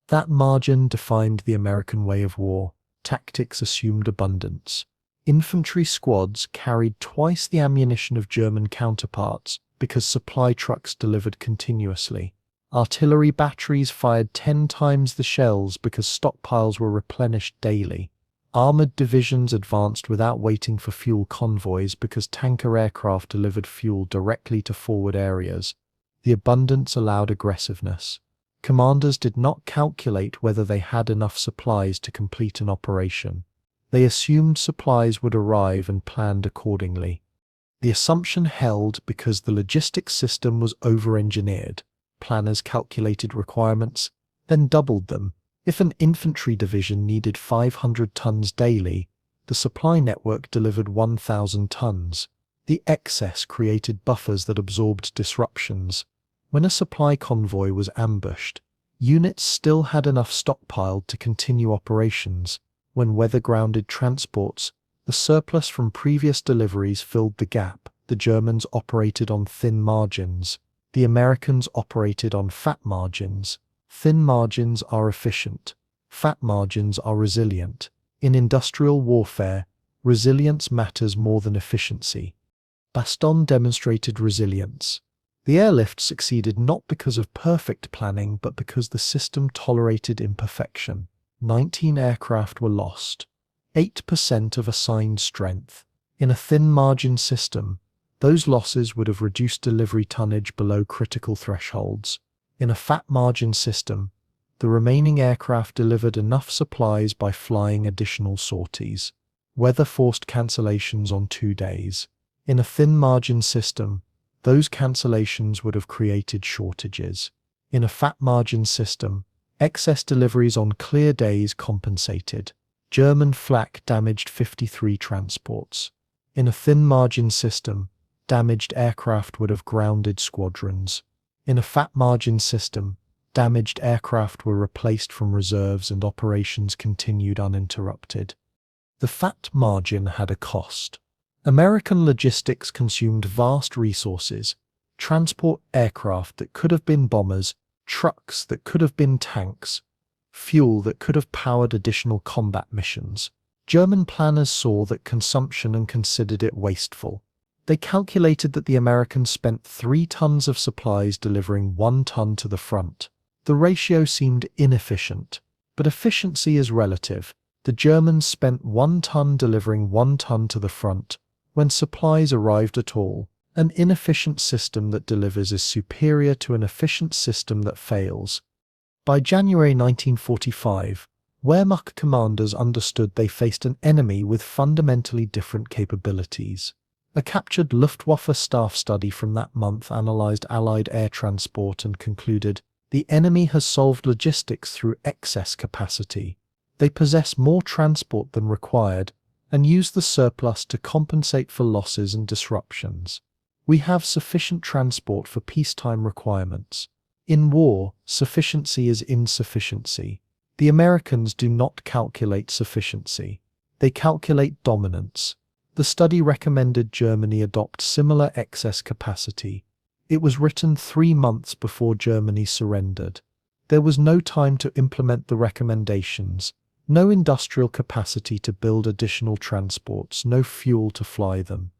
S1: That margin defined the American way of war. Tactics assumed abundance. Infantry squads carried twice the ammunition of German counterparts because supply trucks delivered continuously. Artillery batteries fired 10 times the shells because stockpiles were replenished daily. Armored divisions advanced without waiting for fuel convoys because tanker aircraft delivered fuel directly to forward areas. The abundance allowed aggressiveness. Commanders did not calculate whether they had enough supplies to complete an operation. They assumed supplies would arrive and planned accordingly. The assumption held because the logistics system was over-engineered. Planners calculated requirements, then doubled them. If an infantry division needed 500 tons daily, the supply network delivered 1,000 tons. The excess created buffers that absorbed disruptions. When a supply convoy was ambushed, units still had enough stockpiled to continue operations. When weather-grounded transports, the surplus from previous deliveries filled the gap. The Germans operated on thin margins. The Americans operated on fat margins. Thin margins are efficient. Fat margins are resilient. In industrial warfare, resilience matters more than efficiency. Bastogne demonstrated resilience. The airlift succeeded not because of perfect planning, but because the system tolerated imperfection. 19 aircraft were lost, 8% of assigned strength. In a thin margin system, those losses would have reduced delivery tonnage below critical thresholds. In a fat margin system, the remaining aircraft delivered enough supplies by flying additional sorties. Weather forced cancellations on 2 days. In a thin margin system, those cancellations would have created shortages. In a fat margin system, excess deliveries on clear days compensated. German flak damaged 53 transports. In a thin margin system, damaged aircraft would have grounded squadrons. In a fat margin system, damaged aircraft were replaced from reserves and operations continued uninterrupted. The fat margin had a cost. American logistics consumed vast resources. Transport aircraft that could have been bombers, trucks that could have been tanks, fuel that could have powered additional combat missions. German planners saw that consumption and considered it wasteful. They calculated that the Americans spent 3 tons of supplies delivering 1 ton to the front. The ratio seemed inefficient, but efficiency is relative. The Germans spent 1 ton delivering 1 ton to the front, when supplies arrived at all. An inefficient system that delivers is superior to an efficient system that fails. By January 1945, Wehrmacht commanders understood they faced an enemy with fundamentally different capabilities. A captured Luftwaffe staff study from that month analyzed Allied air transport and concluded, the enemy has solved logistics through excess capacity. They possess more transport than required and use the surplus to compensate for losses and disruptions. We have sufficient transport for peacetime requirements. In war, sufficiency is insufficiency. The Americans do not calculate sufficiency. They calculate dominance. The study recommended Germany adopt similar excess capacity. It was written 3 months before Germany surrendered. There was no time to implement the recommendations, no industrial capacity to build additional transports, no fuel to fly them.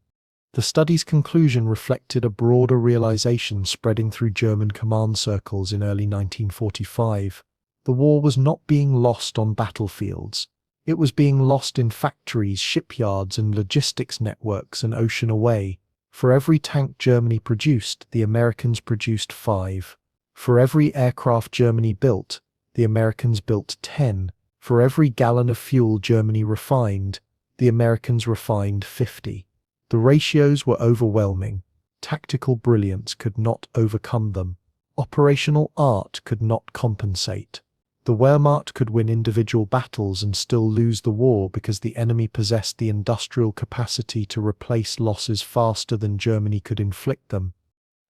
S1: The study's conclusion reflected a broader realization spreading through German command circles in early 1945. The war was not being lost on battlefields. It was being lost in factories, shipyards, and logistics networks an ocean away. For every tank Germany produced, the Americans produced 5. For every aircraft Germany built, the Americans built 10. For every gallon of fuel Germany refined, the Americans refined 50. The ratios were overwhelming. Tactical brilliance could not overcome them. Operational art could not compensate. The Wehrmacht could win individual battles and still lose the war because the enemy possessed the industrial capacity to replace losses faster than Germany could inflict them.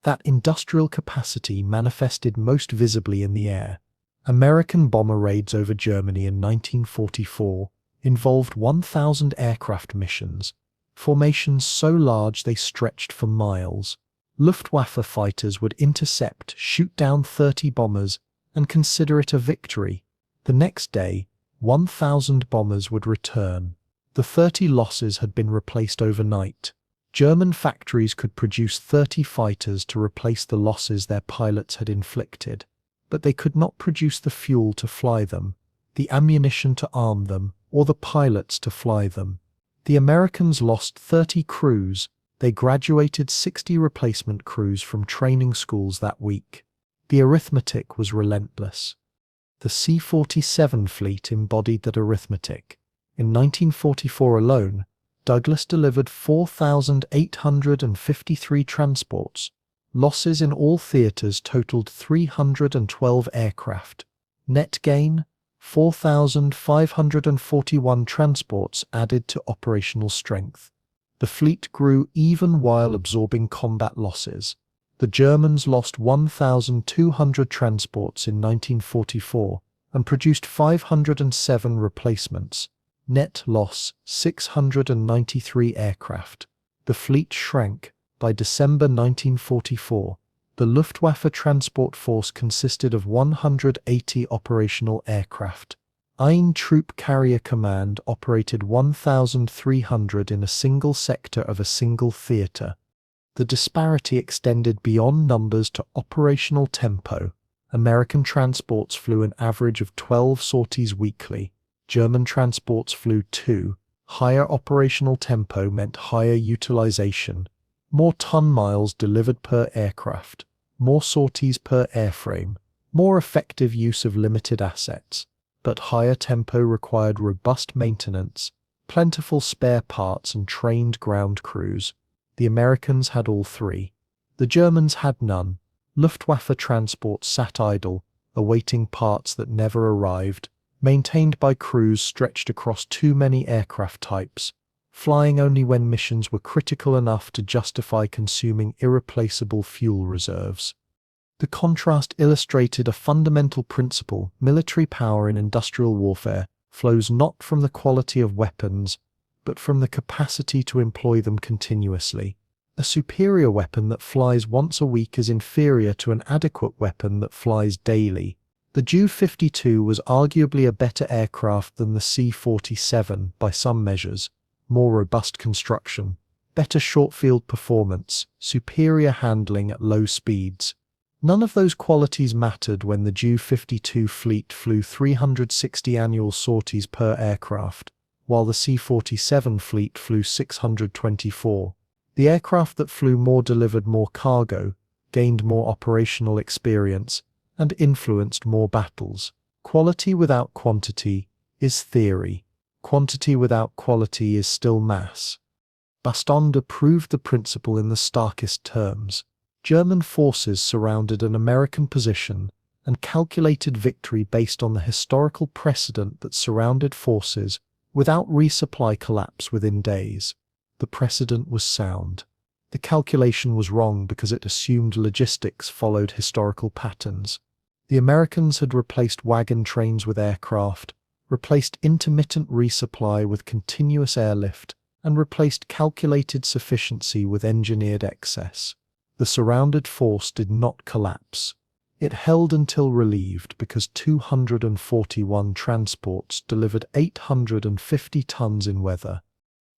S1: That industrial capacity manifested most visibly in the air. American bomber raids over Germany in 1944 involved 1,000 aircraft missions, formations so large they stretched for miles. Luftwaffe fighters would intercept, shoot down 30 bombers, and consider it a victory. The next day, 1,000 bombers would return. The 30 losses had been replaced overnight. German factories could produce 30 fighters to replace the losses their pilots had inflicted, but they could not produce the fuel to fly them, the ammunition to arm them, or the pilots to fly them. The Americans lost 30 crews. They graduated 60 replacement crews from training schools that week. The arithmetic was relentless. The C-47 fleet embodied that arithmetic. In 1944 alone, Douglas delivered 4,853 transports. Losses in all theaters totaled 312 aircraft. Net gain, 4,541 transports added to operational strength. The fleet grew even while absorbing combat losses. The Germans lost 1,200 transports in 1944 and produced 507 replacements. Net loss, 693 aircraft. The fleet shrank. By December 1944, the Luftwaffe transport force consisted of 180 operational aircraft. Ein Troop Carrier Command operated 1,300 in a single sector of a single theater. The disparity extended beyond numbers to operational tempo. American transports flew an average of 12 sorties weekly. German transports flew 2. Higher operational tempo meant higher utilization. More ton-miles delivered per aircraft. More sorties per airframe. More effective use of limited assets. But higher tempo required robust maintenance, plentiful spare parts, and trained ground crews. The Americans had all three. The Germans had none. Luftwaffe transports sat idle, awaiting parts that never arrived, maintained by crews stretched across too many aircraft types, flying only when missions were critical enough to justify consuming irreplaceable fuel reserves. The contrast illustrated a fundamental principle: military power in industrial warfare flows not from the quality of weapons, but from the capacity to employ them continuously. A superior weapon that flies once a week is inferior to an adequate weapon that flies daily. The Ju-52 was arguably a better aircraft than the C-47 by some measures: more robust construction, better short-field performance, superior handling at low speeds. None of those qualities mattered when the Ju-52 fleet flew 360 annual sorties per aircraft, while the C-47 fleet flew 624. The aircraft that flew more delivered more cargo, gained more operational experience, and influenced more battles. Quality without quantity is theory. Quantity without quality is still mass. Bastogne proved the principle in the starkest terms. German forces surrounded an American position and calculated victory based on the historical precedent that surrounded forces without resupply collapse within days. The precedent was sound. The calculation was wrong because it assumed logistics followed historical patterns. The Americans had replaced wagon trains with aircraft, replaced intermittent resupply with continuous airlift, and replaced calculated sufficiency with engineered excess. The surrounded force did not collapse. It held until relieved because 241 transports delivered 850 tons in weather.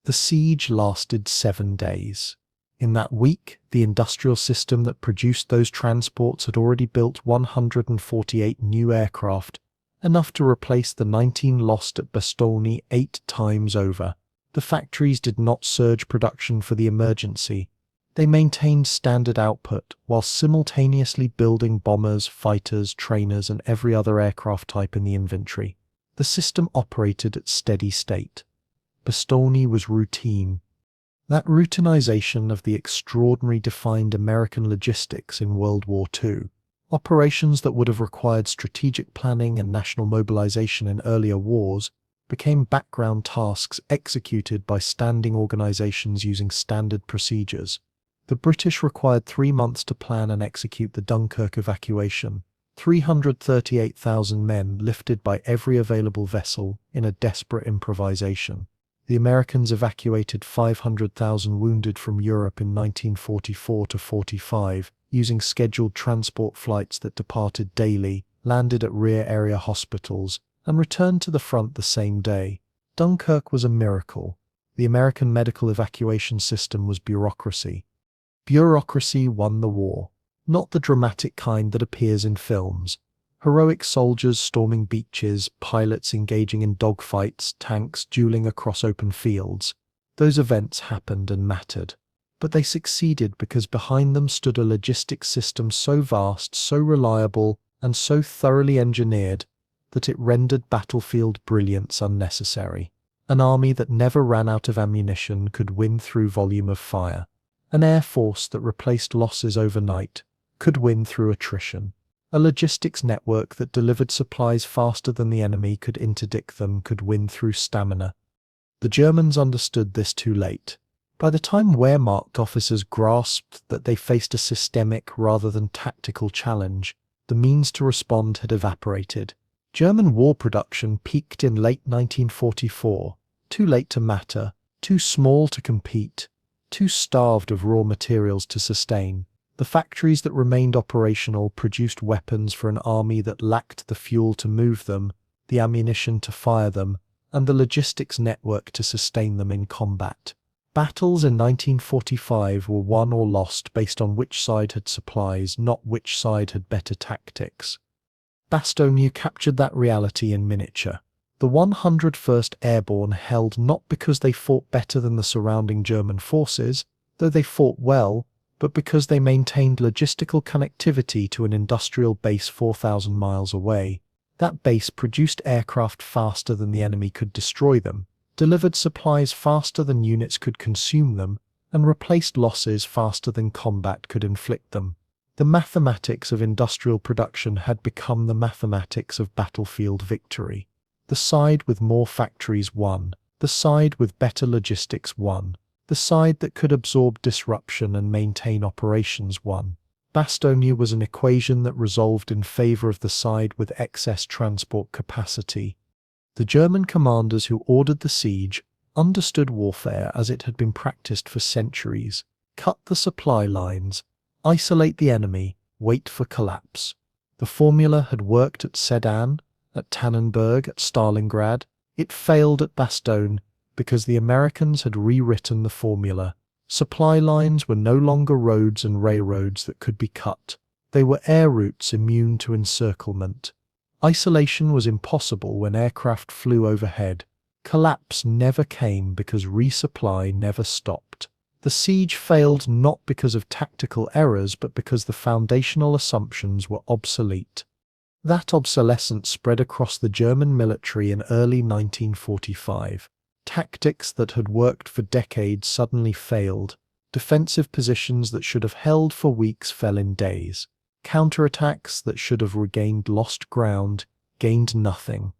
S1: The siege lasted 7 days. In that week, the industrial system that produced those transports had already built 148 new aircraft, enough to replace the 19 lost at Bastogne 8 times over. The factories did not surge production for the emergency. They maintained standard output while simultaneously building bombers, fighters, trainers, and every other aircraft type in the inventory. The system operated at steady state. Bastogne was routine. That routinization of the extraordinary defined American logistics in World War II. Operations that would have required strategic planning and national mobilization in earlier wars became background tasks executed by standing organizations using standard procedures. The British required 3 months to plan and execute the Dunkirk evacuation. 338,000 men lifted by every available vessel in a desperate improvisation. The Americans evacuated 500,000 wounded from Europe in 1944 to 45, using scheduled transport flights that departed daily, landed at rear area hospitals, and returned to the front the same day. Dunkirk was a miracle. The American medical evacuation system was bureaucracy. Bureaucracy won the war, not the dramatic kind that appears in films. Heroic soldiers storming beaches, pilots engaging in dogfights, tanks dueling across open fields. Those events happened and mattered. But they succeeded because behind them stood a logistics system so vast, so reliable, and so thoroughly engineered that it rendered battlefield brilliance unnecessary. An army that never ran out of ammunition could win through volume of fire. An air force that replaced losses overnight could win through attrition. A logistics network that delivered supplies faster than the enemy could interdict them could win through stamina. The Germans understood this too late. By the time Wehrmacht officers grasped that they faced a systemic rather than tactical challenge, the means to respond had evaporated. German war production peaked in late 1944, too late to matter, too small to compete, too starved of raw materials to sustain. The factories that remained operational produced weapons for an army that lacked the fuel to move them, the ammunition to fire them, and the logistics network to sustain them in combat. Battles in 1945 were won or lost based on which side had supplies, not which side had better tactics. Bastogne captured that reality in miniature. The 101st Airborne held not because they fought better than the surrounding German forces, though they fought well, but because they maintained logistical connectivity to an industrial base 4,000 miles away. That base produced aircraft faster than the enemy could destroy them, delivered supplies faster than units could consume them, and replaced losses faster than combat could inflict them. The mathematics of industrial production had become the mathematics of battlefield victory. The side with more factories won. The side with better logistics won. The side that could absorb disruption and maintain operations won. Bastogne was an equation that resolved in favor of the side with excess transport capacity. The German commanders who ordered the siege understood warfare as it had been practiced for centuries. Cut the supply lines, isolate the enemy, wait for collapse. The formula had worked at Sedan, at Tannenberg, at Stalingrad. It failed at Bastogne because the Americans had rewritten the formula. Supply lines were no longer roads and railroads that could be cut. They were air routes immune to encirclement. Isolation was impossible when aircraft flew overhead. Collapse never came because resupply never stopped. The siege failed not because of tactical errors but because the foundational assumptions were obsolete. That obsolescence spread across the German military in early 1945. Tactics that had worked for decades suddenly failed. Defensive positions that should have held for weeks fell in days. Counterattacks that should have regained lost ground gained nothing.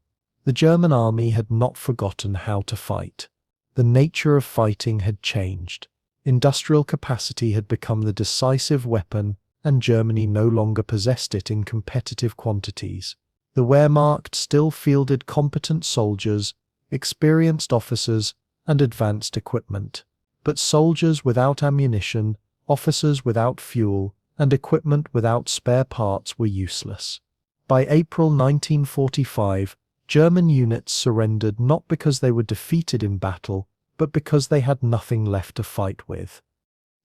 S1: The German army had not forgotten how to fight. The nature of fighting had changed. Industrial capacity had become the decisive weapon, and Germany no longer possessed it in competitive quantities. The Wehrmacht still fielded competent soldiers, experienced officers, and advanced equipment. But soldiers without ammunition, officers without fuel, and equipment without spare parts were useless. By April 1945, German units surrendered not because they were defeated in battle, but because they had nothing left to fight with.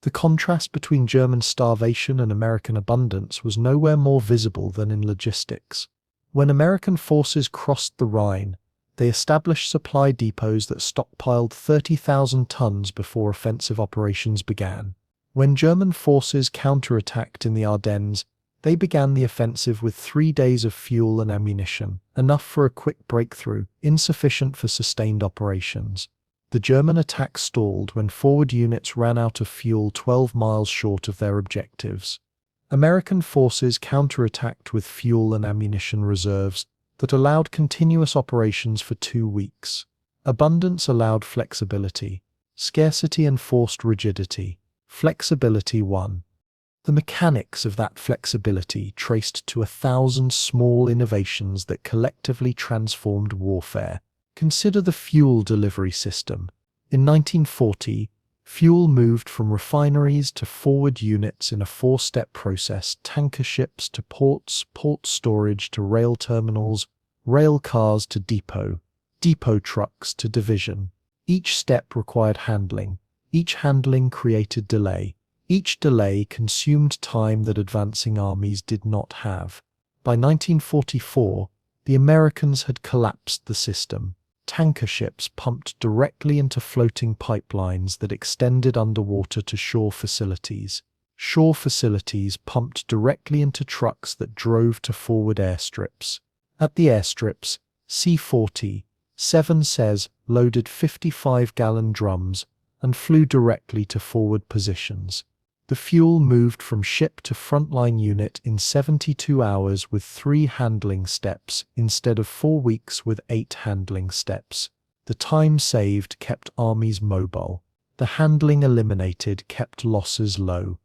S1: The contrast between German starvation and American abundance was nowhere more visible than in logistics. When American forces crossed the Rhine, they established supply depots that stockpiled 30,000 tons before offensive operations began. When German forces counterattacked in the Ardennes, they began the offensive with 3 days of fuel and ammunition, enough for a quick breakthrough, insufficient for sustained operations. The German attack stalled when forward units ran out of fuel 12 miles short of their objectives. American forces counterattacked with fuel and ammunition reserves that allowed continuous operations for 2 weeks. Abundance allowed flexibility. Scarcity enforced rigidity. Flexibility won. The mechanics of that flexibility traced to 1,000 small innovations that collectively transformed warfare. Consider the fuel delivery system. In 1940, fuel moved from refineries to forward units in a 4-step process: tanker ships to ports, port storage to rail terminals, rail cars to depot, depot trucks to division. Each step required handling. Each handling created delay. Each delay consumed time that advancing armies did not have. By 1944, the Americans had collapsed the system. Tanker ships pumped directly into floating pipelines that extended underwater to shore facilities. Shore facilities pumped directly into trucks that drove to forward airstrips. At the airstrips, C-40, 7 says, loaded 55-gallon drums and flew directly to forward positions. The fuel moved from ship to frontline unit in 72 hours with 3 handling steps instead of 4 weeks with 8 handling steps. The time saved kept armies mobile. The handling eliminated kept losses low.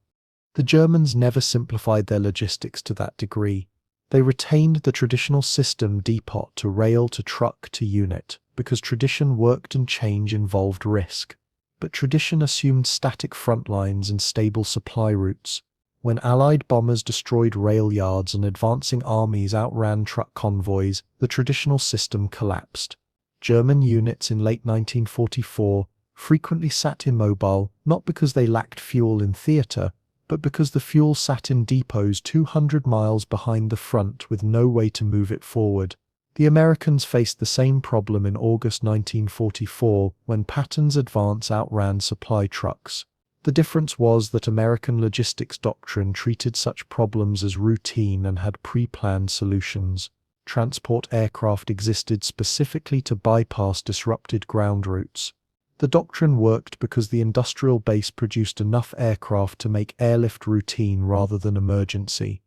S1: The Germans never simplified their logistics to that degree. They retained the traditional system depot to rail to truck to unit because tradition worked and change involved risk. But tradition assumed static front lines and stable supply routes. When Allied bombers destroyed rail yards and advancing armies outran truck convoys, the traditional system collapsed. German units in late 1944 frequently sat immobile, not because they lacked fuel in theatre, but because the fuel sat in depots 200 miles behind the front with no way to move it forward. The Americans faced the same problem in August 1944 when Patton's advance outran supply trucks. The difference was that American logistics doctrine treated such problems as routine and had pre-planned solutions. Transport aircraft existed specifically to bypass disrupted ground routes. The doctrine worked because the industrial base produced enough aircraft to make airlift routine rather than emergency.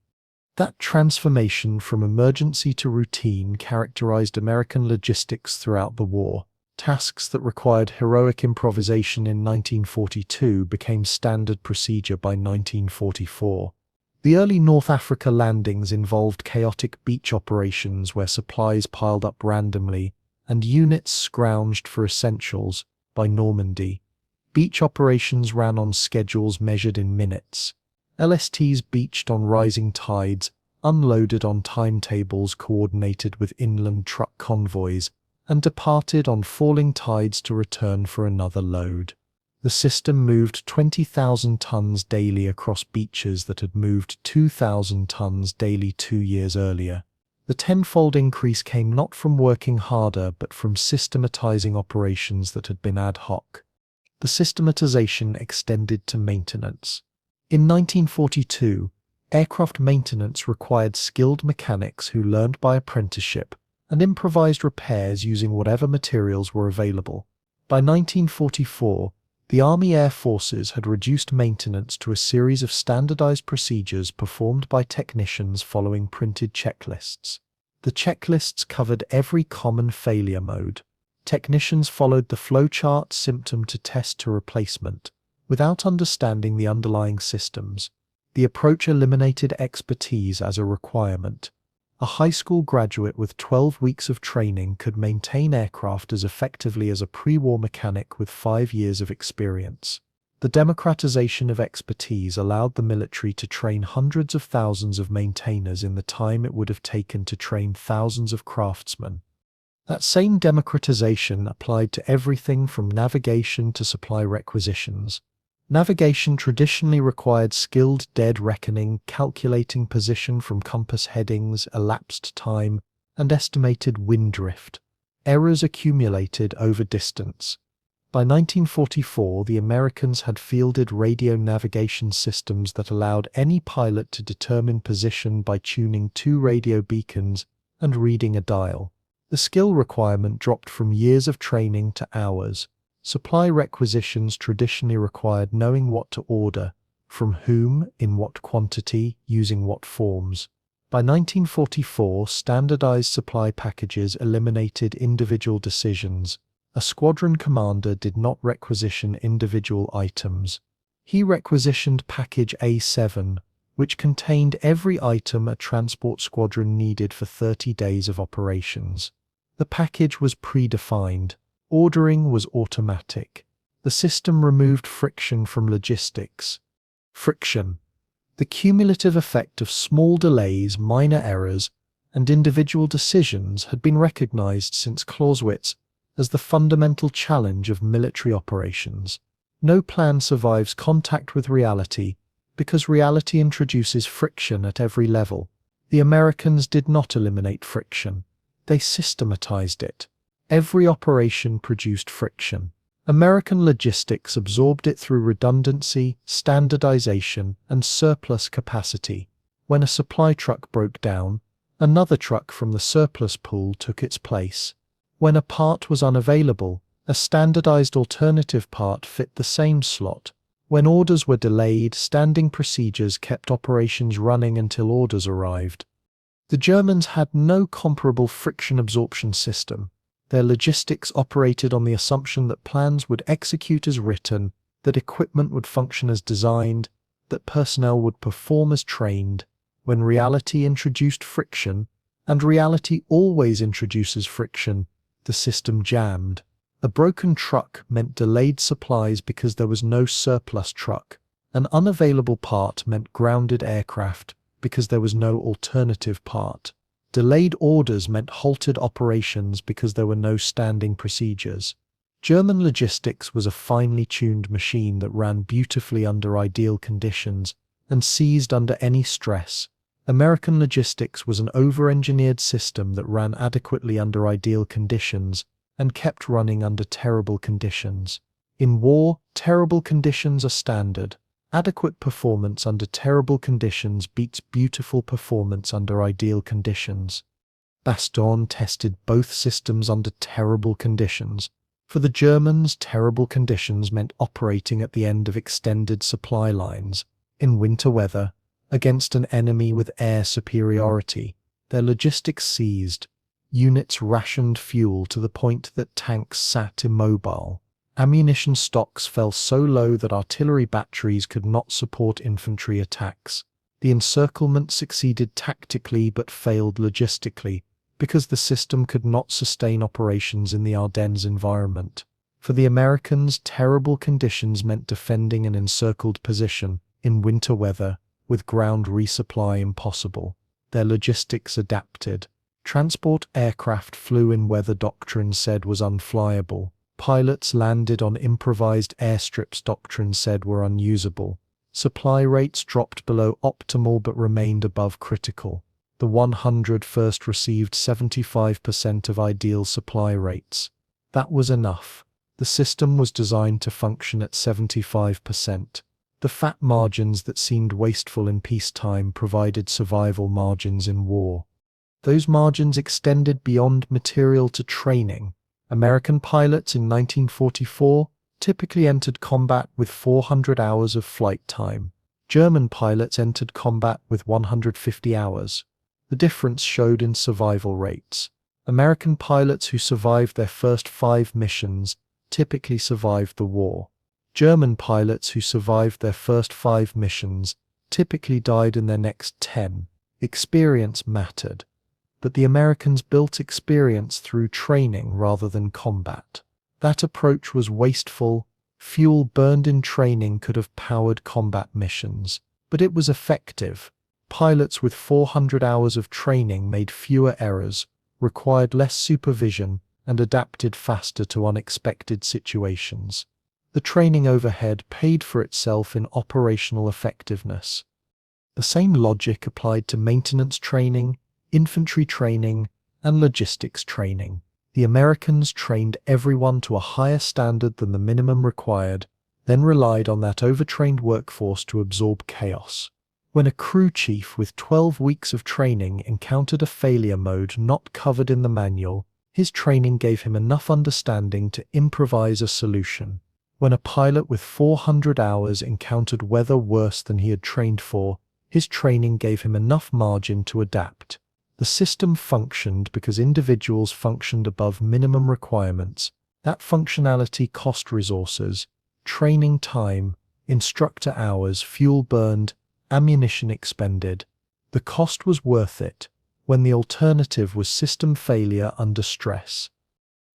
S1: That transformation from emergency to routine characterized American logistics throughout the war. Tasks that required heroic improvisation in 1942 became standard procedure by 1944. The early North Africa landings involved chaotic beach operations where supplies piled up randomly and units scrounged for essentials. By Normandy, beach operations ran on schedules measured in minutes. LSTs beached on rising tides, unloaded on timetables coordinated with inland truck convoys, and departed on falling tides to return for another load. The system moved 20,000 tons daily across beaches that had moved 2,000 tons daily 2 years earlier. The tenfold increase came not from working harder but from systematizing operations that had been ad hoc. The systematization extended to maintenance. In 1942, aircraft maintenance required skilled mechanics who learned by apprenticeship and improvised repairs using whatever materials were available. By 1944, the Army Air Forces had reduced maintenance to a series of standardized procedures performed by technicians following printed checklists. The checklists covered every common failure mode. Technicians followed the flowchart symptom to test to replacement, without understanding the underlying systems. The approach eliminated expertise as a requirement. A high school graduate with 12 weeks of training could maintain aircraft as effectively as a pre-war mechanic with 5 years of experience. The democratization of expertise allowed the military to train hundreds of thousands of maintainers in the time it would have taken to train thousands of craftsmen. That same democratization applied to everything from navigation to supply requisitions. Navigation traditionally required skilled dead reckoning, calculating position from compass headings, elapsed time, and estimated wind drift. Errors accumulated over distance. By 1944, the Americans had fielded radio navigation systems that allowed any pilot to determine position by tuning two radio beacons and reading a dial. The skill requirement dropped from years of training to hours. Supply requisitions traditionally required knowing what to order, from whom, in what quantity, using what forms. By 1944, standardized supply packages eliminated individual decisions. A squadron commander did not requisition individual items. He requisitioned Package A7, which contained every item a transport squadron needed for 30 days of operations. The package was predefined. Ordering was automatic. The system removed friction from logistics. Friction. The cumulative effect of small delays, minor errors, and individual decisions had been recognized since Clausewitz as the fundamental challenge of military operations. No plan survives contact with reality because reality introduces friction at every level. The Americans did not eliminate friction. They systematized it. Every operation produced friction. American logistics absorbed it through redundancy, standardization, and surplus capacity. When a supply truck broke down, another truck from the surplus pool took its place. When a part was unavailable, a standardized alternative part fit the same slot. When orders were delayed, standing procedures kept operations running until orders arrived. The Germans had no comparable friction absorption system. Their logistics operated on the assumption that plans would execute as written, that equipment would function as designed, that personnel would perform as trained. When reality introduced friction, and reality always introduces friction, the system jammed. A broken truck meant delayed supplies because there was no surplus truck. An unavailable part meant grounded aircraft because there was no alternative part. Delayed orders meant halted operations because there were no standing procedures. German logistics was a finely tuned machine that ran beautifully under ideal conditions and seized under any stress. American logistics was an over-engineered system that ran adequately under ideal conditions and kept running under terrible conditions. In war, terrible conditions are standard. Adequate performance under terrible conditions beats beautiful performance under ideal conditions. Bastogne tested both systems under terrible conditions. For the Germans, terrible conditions meant operating at the end of extended supply lines. In winter weather, against an enemy with air superiority, their logistics seized. Units rationed fuel to the point that tanks sat immobile. Ammunition stocks fell so low that artillery batteries could not support infantry attacks. The encirclement succeeded tactically but failed logistically because the system could not sustain operations in the Ardennes environment. For the Americans, terrible conditions meant defending an encircled position in winter weather with ground resupply impossible. Their logistics adapted. Transport aircraft flew in weather doctrine said was unflyable. Pilots landed on improvised airstrips doctrine said were unusable. Supply rates dropped below optimal but remained above critical. The 101st received 75% of ideal supply rates. That was enough. The system was designed to function at 75%. The fat margins that seemed wasteful in peacetime provided survival margins in war. Those margins extended beyond material to training. American pilots in 1944 typically entered combat with 400 hours of flight time. German pilots entered combat with 150 hours. The difference showed in survival rates. American pilots who survived their first 5 missions typically survived the war. German pilots who survived their first 5 missions typically died in their next 10. Experience mattered. But the Americans built experience through training rather than combat. That approach was wasteful, Fuel burned in training could have powered combat missions, but it was effective. Pilots with 400 hours of training made fewer errors, required less supervision, and adapted faster to unexpected situations. The training overhead paid for itself in operational effectiveness. The same logic applied to maintenance training, infantry training, and logistics training. The Americans trained everyone to a higher standard than the minimum required, then relied on that overtrained workforce to absorb chaos. When a crew chief with 12 weeks of training encountered a failure mode not covered in the manual, his training gave him enough understanding to improvise a solution. When a pilot with 400 hours encountered weather worse than he had trained for, his training gave him enough margin to adapt. The system functioned because individuals functioned above minimum requirements. That functionality cost resources, training time, instructor hours, fuel burned, ammunition expended. The cost was worth it when the alternative was system failure under stress.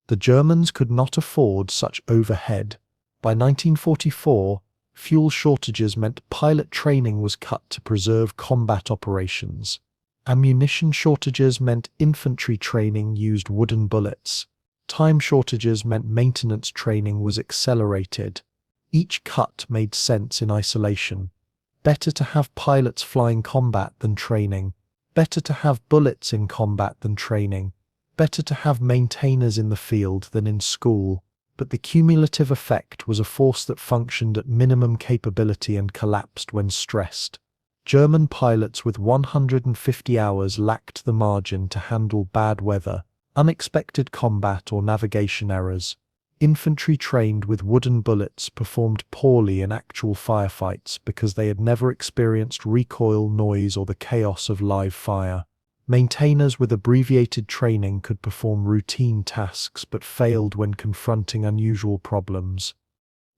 S1: The Germans could not afford such overhead. By 1944, fuel shortages meant pilot training was cut to preserve combat operations. Ammunition shortages meant infantry training used wooden bullets. Time shortages meant maintenance training was accelerated. Each cut made sense in isolation. Better to have pilots flying combat than training. Better to have bullets in combat than training. Better to have maintainers in the field than in school. But the cumulative effect was a force that functioned at minimum capability and collapsed when stressed. German pilots with 150 hours lacked the margin to handle bad weather, unexpected combat or navigation errors. Infantry trained with wooden bullets performed poorly in actual firefights because they had never experienced recoil, noise, or the chaos of live fire. Maintainers with abbreviated training could perform routine tasks but failed when confronting unusual problems.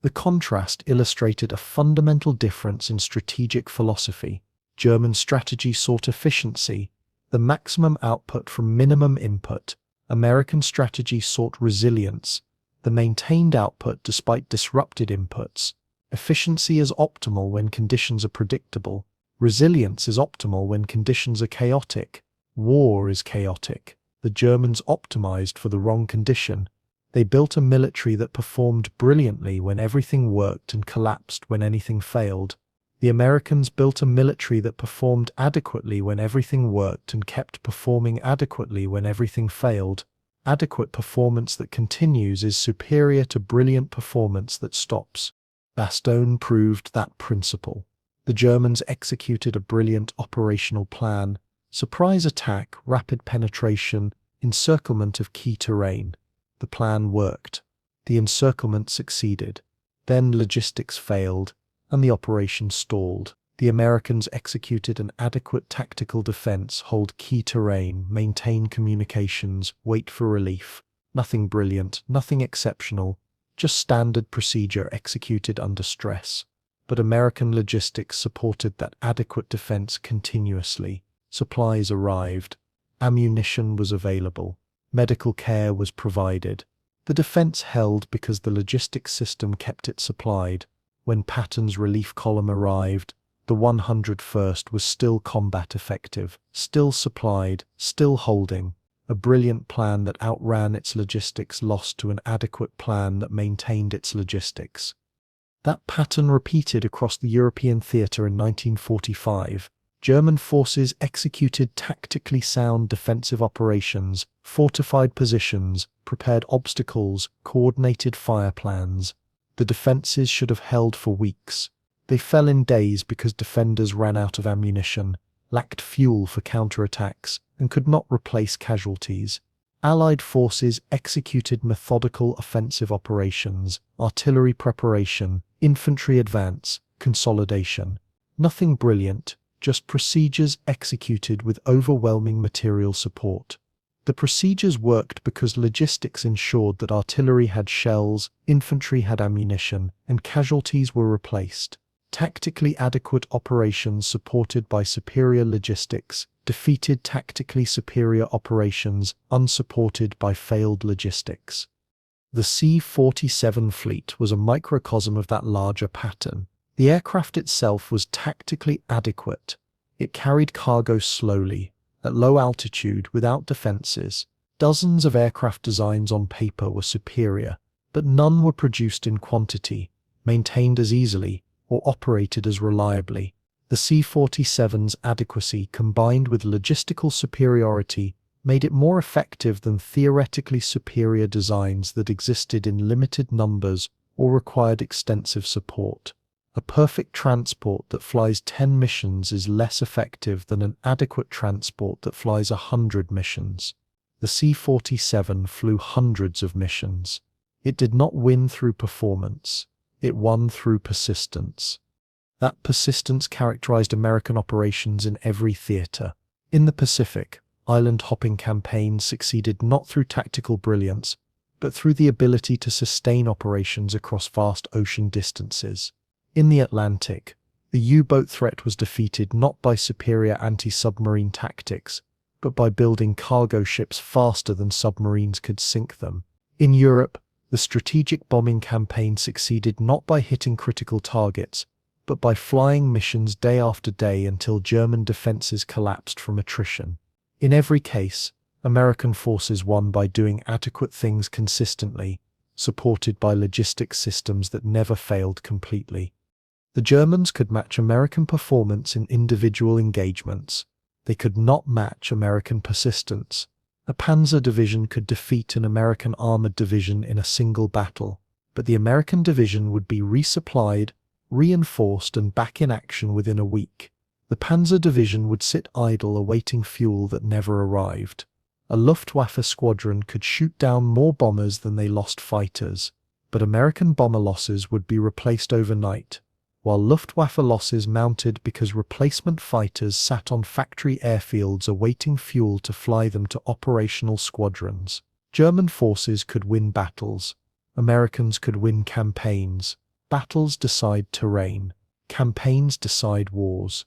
S1: The contrast illustrated a fundamental difference in strategic philosophy. German strategy sought efficiency, the maximum output from minimum input. American strategy sought resilience, the maintained output despite disrupted inputs. Efficiency is optimal when conditions are predictable. Resilience is optimal when conditions are chaotic. War is chaotic. The Germans optimized for the wrong condition. They built a military that performed brilliantly when everything worked and collapsed when anything failed. The Americans built a military that performed adequately when everything worked and kept performing adequately when everything failed. Adequate performance that continues is superior to brilliant performance that stops. Bastogne proved that principle. The Germans executed a brilliant operational plan: surprise attack, rapid penetration, encirclement of key terrain. The plan worked. The encirclement succeeded. Then logistics failed, and the operation stalled. The Americans executed an adequate tactical defense, hold key terrain, maintain communications, wait for relief. Nothing brilliant, nothing exceptional, just standard procedure executed under stress. But American logistics supported that adequate defense continuously. Supplies arrived. Ammunition was available. Medical care was provided. The defense held because the logistics system kept it supplied. When Patton's relief column arrived, the 101st was still combat effective, still supplied, still holding. A brilliant plan that outran its logistics lost to an adequate plan that maintained its logistics. That pattern repeated across the European theatre in 1945. German forces executed tactically sound defensive operations, fortified positions, prepared obstacles, coordinated fire plans. The defenses should have held for weeks. They fell in days because defenders ran out of ammunition, lacked fuel for counterattacks, and could not replace casualties. Allied forces executed methodical offensive operations, artillery preparation, infantry advance, consolidation. Nothing brilliant, just procedures executed with overwhelming material support. The procedures worked because logistics ensured that artillery had shells, infantry had ammunition, and casualties were replaced. Tactically adequate operations supported by superior logistics defeated tactically superior operations unsupported by failed logistics. The C-47 fleet was a microcosm of that larger pattern. The aircraft itself was tactically adequate. It carried cargo slowly, at low altitude, without defenses. Dozens of aircraft designs on paper were superior, but none were produced in quantity, maintained as easily, or operated as reliably. The C-47's adequacy, combined with logistical superiority, made it more effective than theoretically superior designs that existed in limited numbers or required extensive support. A perfect transport that flies 10 missions is less effective than an adequate transport that flies 100 missions. The C-47 flew hundreds of missions. It did not win through performance. It won through persistence. That persistence characterized American operations in every theater. In the Pacific, island-hopping campaigns succeeded not through tactical brilliance, but through the ability to sustain operations across vast ocean distances. In the Atlantic, the U-boat threat was defeated not by superior anti-submarine tactics, but by building cargo ships faster than submarines could sink them. In Europe, the strategic bombing campaign succeeded not by hitting critical targets, but by flying missions day after day until German defenses collapsed from attrition. In every case, American forces won by doing adequate things consistently, supported by logistics systems that never failed completely. The Germans could match American performance in individual engagements. They could not match American persistence. A panzer division could defeat an American armored division in a single battle, but the American division would be resupplied, reinforced, and back in action within a week. The panzer division would sit idle awaiting fuel that never arrived. A Luftwaffe squadron could shoot down more bombers than they lost fighters, but American bomber losses would be replaced overnight, while Luftwaffe losses mounted because replacement fighters sat on factory airfields awaiting fuel to fly them to operational squadrons. German forces could win battles. Americans could win campaigns. Battles decide terrain. Campaigns decide wars.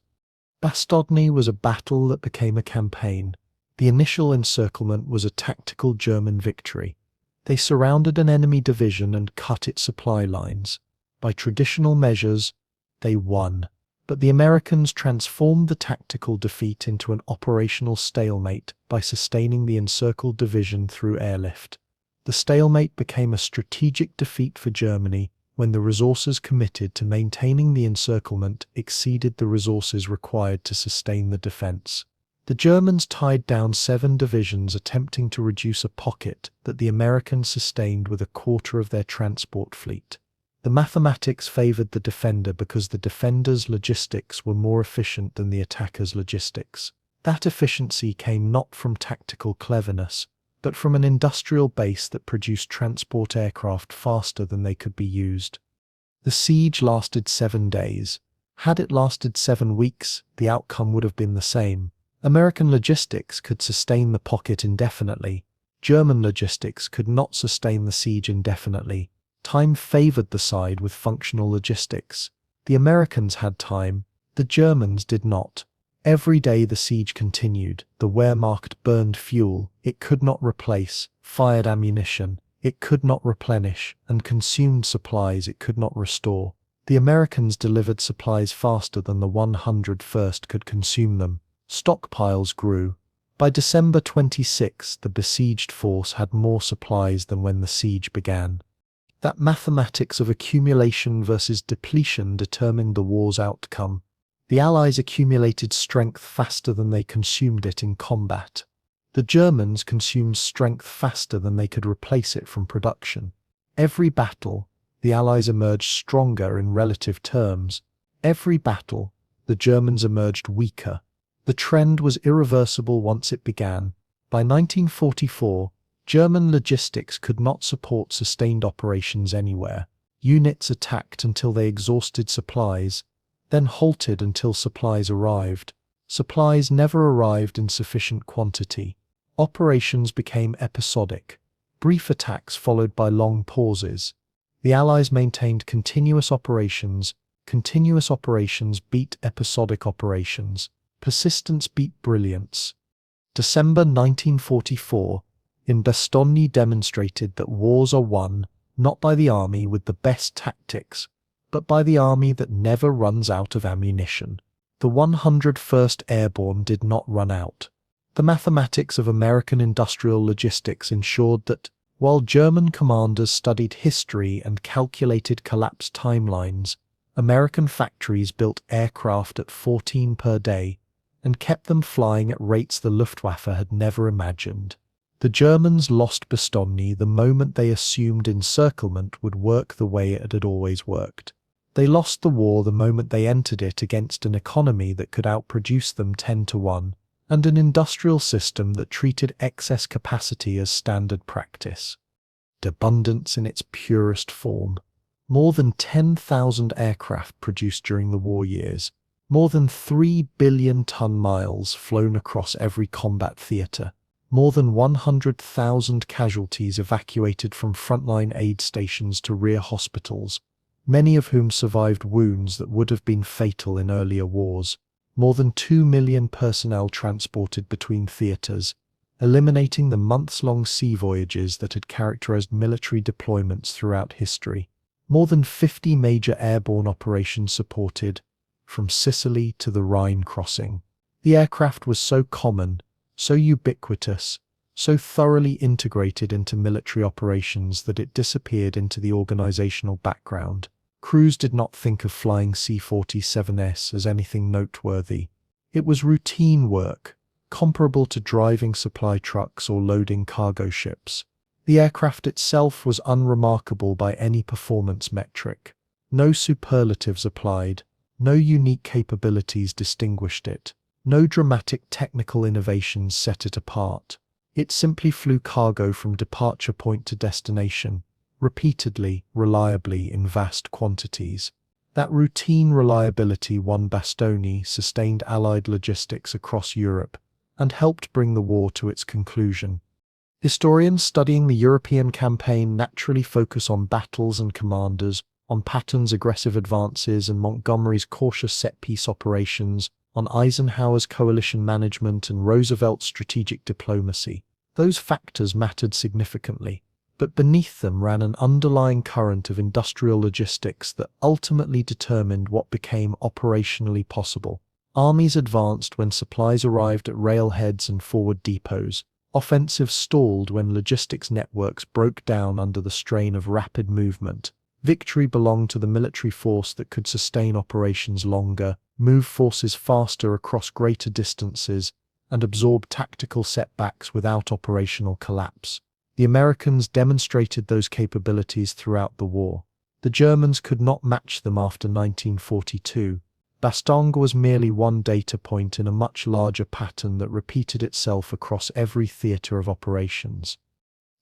S1: Bastogne was a battle that became a campaign. The initial encirclement was a tactical German victory. They surrounded an enemy division and cut its supply lines. By traditional measures, they won. But the Americans transformed the tactical defeat into an operational stalemate by sustaining the encircled division through airlift. The stalemate became a strategic defeat for Germany when the resources committed to maintaining the encirclement exceeded the resources required to sustain the defense. The Germans tied down 7 divisions attempting to reduce a pocket that the Americans sustained with a quarter of their transport fleet. The mathematics favored the defender because the defender's logistics were more efficient than the attacker's logistics. That efficiency came not from tactical cleverness, but from an industrial base that produced transport aircraft faster than they could be used. The siege lasted 7 days. Had it lasted 7 weeks, the outcome would have been the same. American logistics could sustain the pocket indefinitely. German logistics could not sustain the siege indefinitely. Time favored the side with functional logistics. The Americans had time. The Germans did not. Every day the siege continued. The Wehrmacht burned fuel it could not replace, fired ammunition it could not replenish, and consumed supplies it could not restore. The Americans delivered supplies faster than the 101st could consume them. Stockpiles grew. By December 26, the besieged force had more supplies than when the siege began. That mathematics of accumulation versus depletion determined the war's outcome. The Allies accumulated strength faster than they consumed it in combat. The Germans consumed strength faster than they could replace it from production. Every battle, the Allies emerged stronger in relative terms. Every battle, the Germans emerged weaker. The trend was irreversible once it began. By 1944, German logistics could not support sustained operations anywhere. Units attacked until they exhausted supplies, then halted until supplies arrived. Supplies never arrived in sufficient quantity. Operations became episodic. Brief attacks followed by long pauses. The Allies maintained continuous operations. Continuous operations beat episodic operations. Persistence beat brilliance. December 1944, in Bastogne demonstrated that wars are won not by the army with the best tactics, but by the army that never runs out of ammunition. The 101st Airborne did not run out. The mathematics of American industrial logistics ensured that, while German commanders studied history and calculated collapse timelines, American factories built aircraft at 14 per day and kept them flying at rates the Luftwaffe had never imagined. The Germans lost Bastogne the moment they assumed encirclement would work the way it had always worked. They lost the war the moment they entered it against an economy that could outproduce them 10-1, and an industrial system that treated excess capacity as standard practice. Abundance in its purest form. More than 10,000 aircraft produced during the war years, more than 3 billion ton-miles flown across every combat theatre, more than 100,000 casualties evacuated from frontline aid stations to rear hospitals, many of whom survived wounds that would have been fatal in earlier wars, more than 2 million personnel transported between theatres, eliminating the months-long sea voyages that had characterized military deployments throughout history. More than 50 major airborne operations supported, from Sicily to the Rhine crossing. The aircraft was so common, so ubiquitous, so thoroughly integrated into military operations that it disappeared into the organizational background. Crews did not think of flying C-47s as anything noteworthy. It was routine work, comparable to driving supply trucks or loading cargo ships. The aircraft itself was unremarkable by any performance metric. No superlatives applied, no unique capabilities distinguished it, no dramatic technical innovations set it apart. It simply flew cargo from departure point to destination, repeatedly, reliably in vast quantities. That routine reliability won Bastogne, sustained Allied logistics across Europe, and helped bring the war to its conclusion. Historians studying the European campaign naturally focus on battles and commanders, on Patton's aggressive advances and Montgomery's cautious set-piece operations, on Eisenhower's coalition management and Roosevelt's strategic diplomacy. Those factors mattered significantly, but beneath them ran an underlying current of industrial logistics that ultimately determined what became operationally possible. Armies advanced when supplies arrived at railheads and forward depots. Offensives stalled when logistics networks broke down under the strain of rapid movement. Victory belonged to the military force that could sustain operations longer, move forces faster across greater distances, and absorb tactical setbacks without operational collapse. The Americans demonstrated those capabilities throughout the war. The Germans could not match them after 1942. Bastogne was merely one data point in a much larger pattern that repeated itself across every theatre of operations.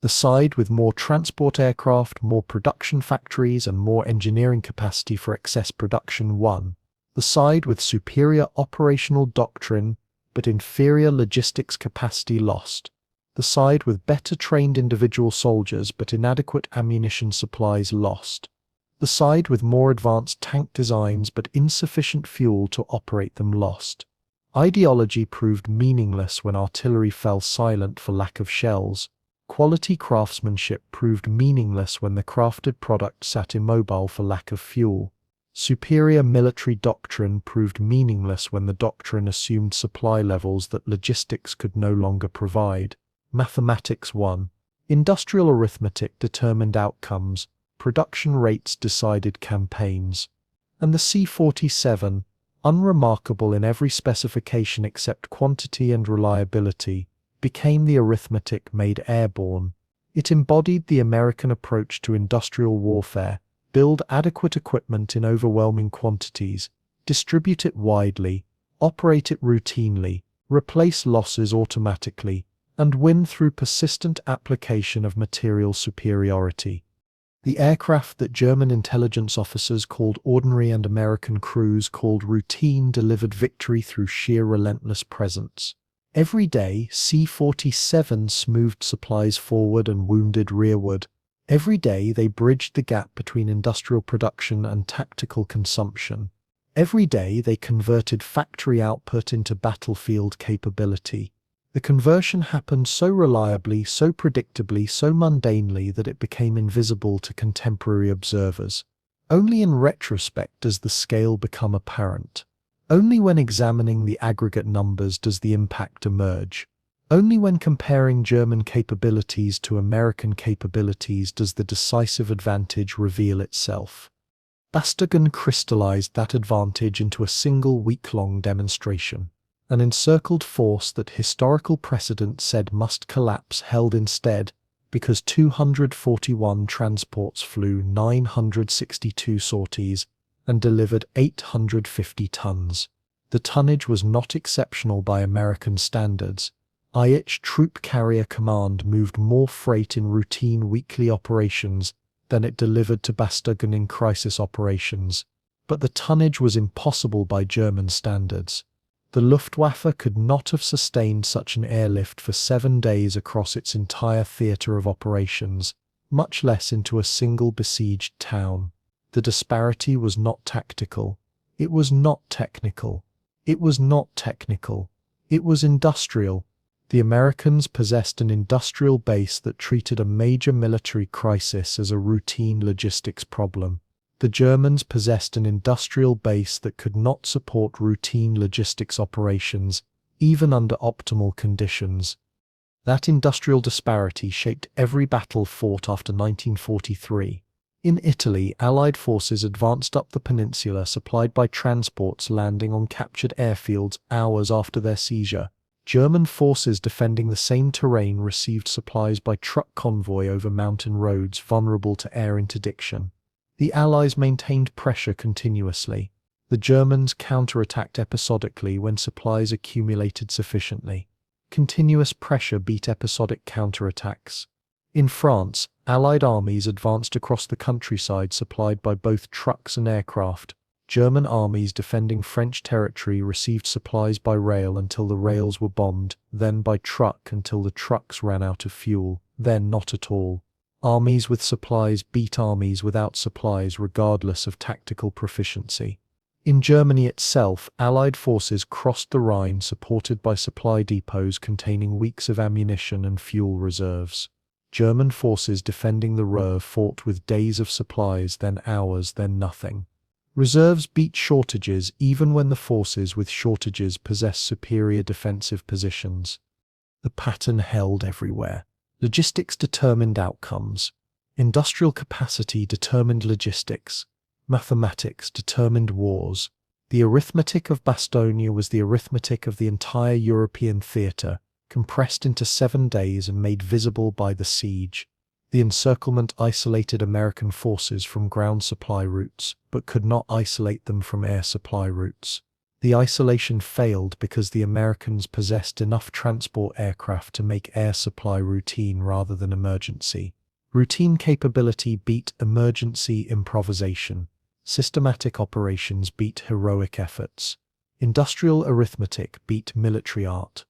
S1: The side with more transport aircraft, more production factories, and more engineering capacity for excess production won. The side with superior operational doctrine but inferior logistics capacity lost. The side with better trained individual soldiers but inadequate ammunition supplies lost. The side with more advanced tank designs but insufficient fuel to operate them lost. Ideology proved meaningless when artillery fell silent for lack of shells. Quality craftsmanship proved meaningless when the crafted product sat immobile for lack of fuel. Superior military doctrine proved meaningless when the doctrine assumed supply levels that logistics could no longer provide. Mathematics won. Industrial arithmetic determined outcomes. Production rates decided campaigns. And the C-47, unremarkable in every specification except quantity and reliability, became the arithmetic made airborne. It embodied the American approach to industrial warfare: build adequate equipment in overwhelming quantities, distribute it widely, operate it routinely, replace losses automatically, and win through persistent application of material superiority. The aircraft that German intelligence officers called ordinary and American crews called routine delivered victory through sheer relentless presence. Every day, C-47 smoothed supplies forward and wounded rearward. Every day, they bridged the gap between industrial production and tactical consumption. Every day, they converted factory output into battlefield capability. The conversion happened so reliably, so predictably, so mundanely that it became invisible to contemporary observers. Only in retrospect does the scale become apparent. Only when examining the aggregate numbers does the impact emerge. Only when comparing German capabilities to American capabilities does the decisive advantage reveal itself. Bastogne crystallized that advantage into a single week-long demonstration. An encircled force that historical precedent said must collapse held instead, because 241 transports flew 962 sorties and delivered 850 tons. The tonnage was not exceptional by American standards. IH Troop Carrier Command moved more freight in routine weekly operations than it delivered to Bastogne in crisis operations, but the tonnage was impossible by German standards. The Luftwaffe could not have sustained such an airlift for 7 days across its entire theatre of operations, much less into a single besieged town. The disparity was not tactical. It was not technical. It was not technical. It was industrial. The Americans possessed an industrial base that treated a major military crisis as a routine logistics problem. The Germans possessed an industrial base that could not support routine logistics operations, even under optimal conditions. That industrial disparity shaped every battle fought after 1943. In Italy, Allied forces advanced up the peninsula supplied by transports landing on captured airfields hours after their seizure. German forces defending the same terrain received supplies by truck convoy over mountain roads vulnerable to air interdiction. The Allies maintained pressure continuously. The Germans counterattacked episodically when supplies accumulated sufficiently. Continuous pressure beat episodic counterattacks. In France, Allied armies advanced across the countryside supplied by both trucks and aircraft. German armies defending French territory received supplies by rail until the rails were bombed, then by truck until the trucks ran out of fuel, then not at all. Armies with supplies beat armies without supplies regardless of tactical proficiency. In Germany itself, Allied forces crossed the Rhine supported by supply depots containing weeks of ammunition and fuel reserves. German forces defending the Ruhr fought with days of supplies, then hours, then nothing. Reserves beat shortages even when the forces with shortages possess superior defensive positions. The pattern held everywhere. Logistics determined outcomes. Industrial capacity determined logistics. Mathematics determined wars. The arithmetic of Bastogne was the arithmetic of the entire European theatre, compressed into 7 days and made visible by the siege. The encirclement isolated American forces from ground supply routes, but could not isolate them from air supply routes. The isolation failed because the Americans possessed enough transport aircraft to make air supply routine rather than emergency. Routine capability beat emergency improvisation. Systematic operations beat heroic efforts. Industrial arithmetic beat military art.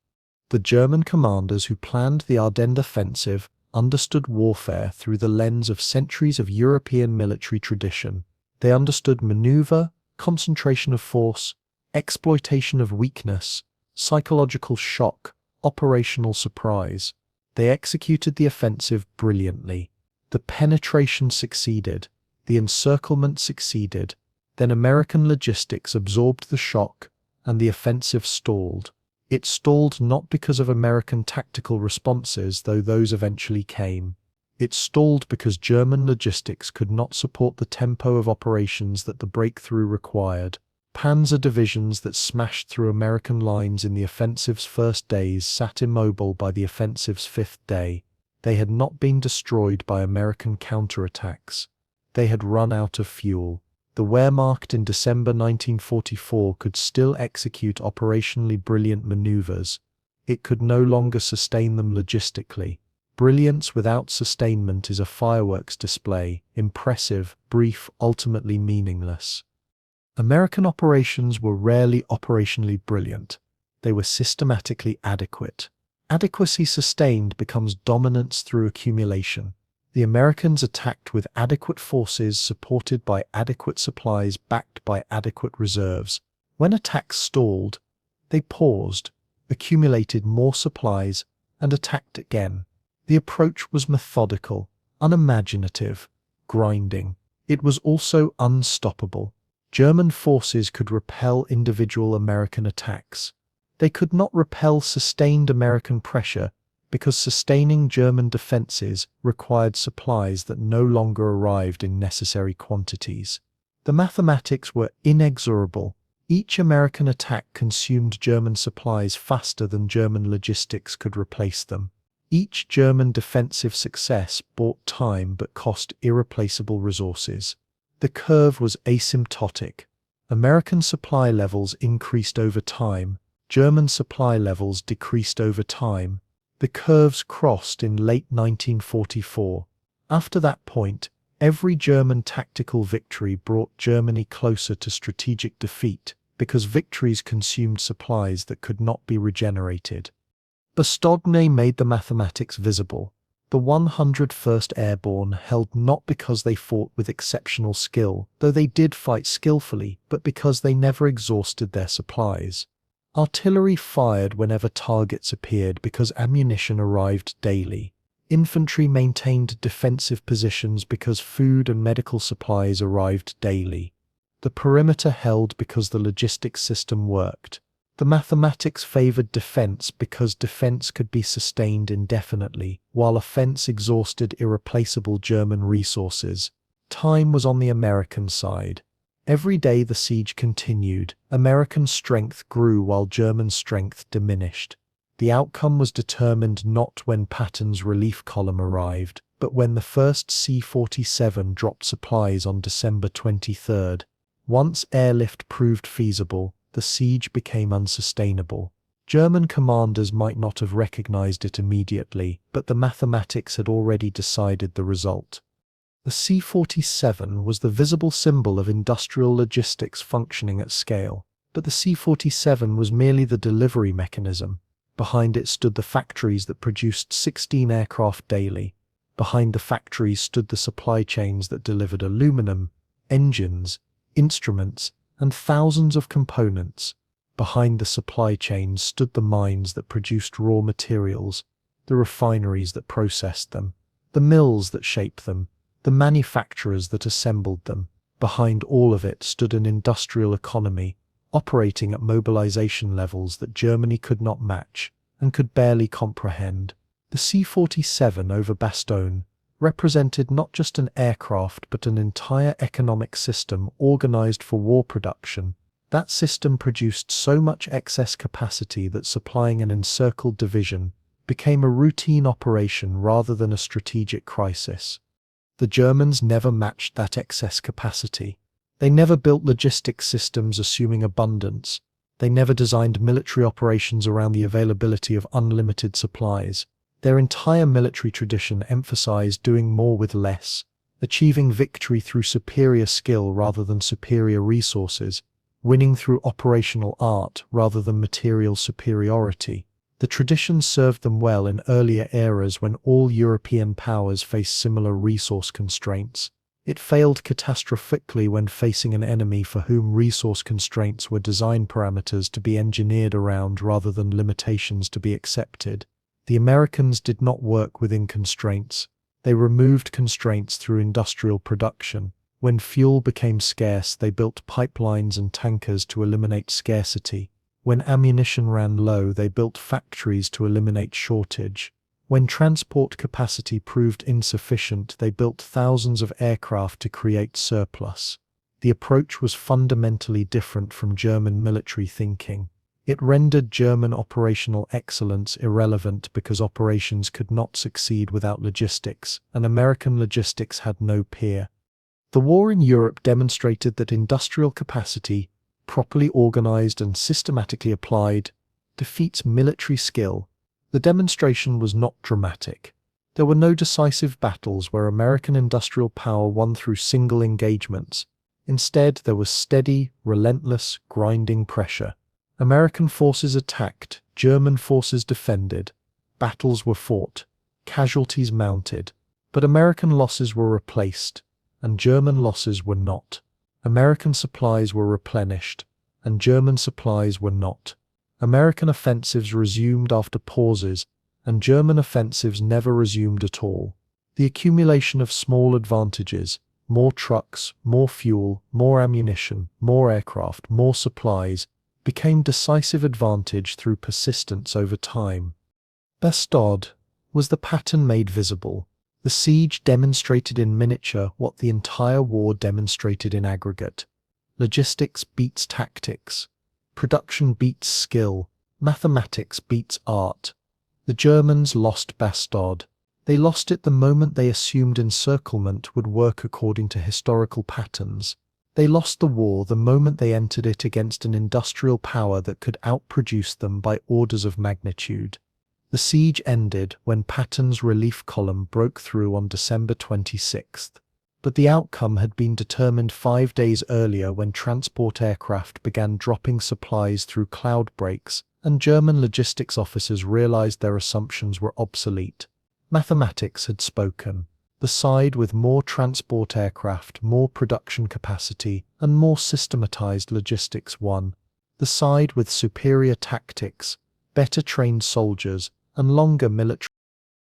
S1: The German commanders who planned the Ardennes offensive understood warfare through the lens of centuries of European military tradition. They understood maneuver, concentration of force, exploitation of weakness, psychological shock, operational surprise. They executed the offensive brilliantly. The penetration succeeded. The encirclement succeeded. Then American logistics absorbed the shock, and the offensive stalled. It stalled not because of American tactical responses, though those eventually came. It stalled because German logistics could not support the tempo of operations that the breakthrough required. Panzer divisions that smashed through American lines in the offensive's first days sat immobile by the offensive's 5th day. They had not been destroyed by American counterattacks. They had run out of fuel. The Wehrmacht in December 1944 could still execute operationally brilliant maneuvers. It could no longer sustain them logistically. Brilliance without sustainment is a fireworks display, impressive, brief, ultimately meaningless. American operations were rarely operationally brilliant. They were systematically adequate. Adequacy sustained becomes dominance through accumulation. The Americans attacked with adequate forces supported by adequate supplies backed by adequate reserves. When attacks stalled, they paused. accumulated more supplies, and attacked again. The approach was methodical, unimaginative, grinding. It was also unstoppable. German forces could repel individual American attacks. They could not repel sustained American pressure because sustaining German defenses required supplies that no longer arrived in necessary quantities. The mathematics were inexorable. Each American attack consumed German supplies faster than German logistics could replace them. Each German defensive success bought time but cost irreplaceable resources. The curve was asymptotic. American supply levels increased over time. German supply levels decreased over time. The curves crossed in late 1944. After that point, every German tactical victory brought Germany closer to strategic defeat because victories consumed supplies that could not be regenerated. Bastogne made the mathematics visible. The 101st Airborne held not because they fought with exceptional skill, though they did fight skillfully, but because they never exhausted their supplies. Artillery fired whenever targets appeared because ammunition arrived daily. Infantry maintained defensive positions because food and medical supplies arrived daily. The perimeter held because the logistics system worked. The mathematics favored defense because defense could be sustained indefinitely, while offense exhausted irreplaceable German resources. Time was on the American side. Every day the siege continued. American strength grew while German strength diminished. The outcome was determined not when Patton's relief column arrived, but when the first C-47 dropped supplies on December 23. Once airlift proved feasible, the siege became unsustainable. German commanders might not have recognized it immediately, but the mathematics had already decided the result. The C-47 was the visible symbol of industrial logistics functioning at scale, but the C-47 was merely the delivery mechanism. Behind it stood the factories that produced 16 aircraft daily. Behind the factories stood the supply chains that delivered aluminum, engines, instruments, and thousands of components. Behind the supply chains stood the mines that produced raw materials, the refineries that processed them, the mills that shaped them, the manufacturers that assembled them. Behind all of it stood an industrial economy, operating at mobilization levels that Germany could not match and could barely comprehend. The C-47 over Bastogne represented not just an aircraft but an entire economic system organized for war production. That system produced so much excess capacity that supplying an encircled division became a routine operation rather than a strategic crisis. The Germans never matched that excess capacity. They never built logistics systems assuming abundance. They never designed military operations around the availability of unlimited supplies. Their entire military tradition emphasized doing more with less, achieving victory through superior skill rather than superior resources, winning through operational art rather than material superiority. The tradition served them well in earlier eras when all European powers faced similar resource constraints. It failed catastrophically when facing an enemy for whom resource constraints were design parameters to be engineered around rather than limitations to be accepted. The Americans did not work within constraints. They removed constraints through industrial production. When fuel became scarce, they built pipelines and tankers to eliminate scarcity. When ammunition ran low, they built factories to eliminate shortage. When transport capacity proved insufficient, they built thousands of aircraft to create surplus. The approach was fundamentally different from German military thinking. It rendered German operational excellence irrelevant because operations could not succeed without logistics, and American logistics had no peer. The war in Europe demonstrated that industrial capacity, properly organized and systematically applied, defeats military skill. The demonstration was not dramatic. There were no decisive battles where American industrial power won through single engagements. Instead, there was steady, relentless, grinding pressure. American forces attacked, German forces defended. Battles were fought, casualties mounted, but American losses were replaced, and German losses were not. American supplies were replenished, and German supplies were not. American offensives resumed after pauses, and German offensives never resumed at all. The accumulation of small advantages, more trucks, more fuel, more ammunition, more aircraft, more supplies, became decisive advantage through persistence over time. Bastogne was the pattern made visible. The siege demonstrated in miniature what the entire war demonstrated in aggregate. Logistics beats tactics. Production beats skill. Mathematics beats art. The Germans lost Bastogne. They lost it the moment they assumed encirclement would work according to historical patterns. They lost the war the moment they entered it against an industrial power that could outproduce them by orders of magnitude. The siege ended when Patton's relief column broke through on December 26th. But the outcome had been determined 5 days earlier when transport aircraft began dropping supplies through cloud breaks, and German logistics officers realized their assumptions were obsolete. Mathematics had spoken. The side with more transport aircraft, more production capacity, and more systematized logistics won. The side with superior tactics, better trained soldiers, and longer military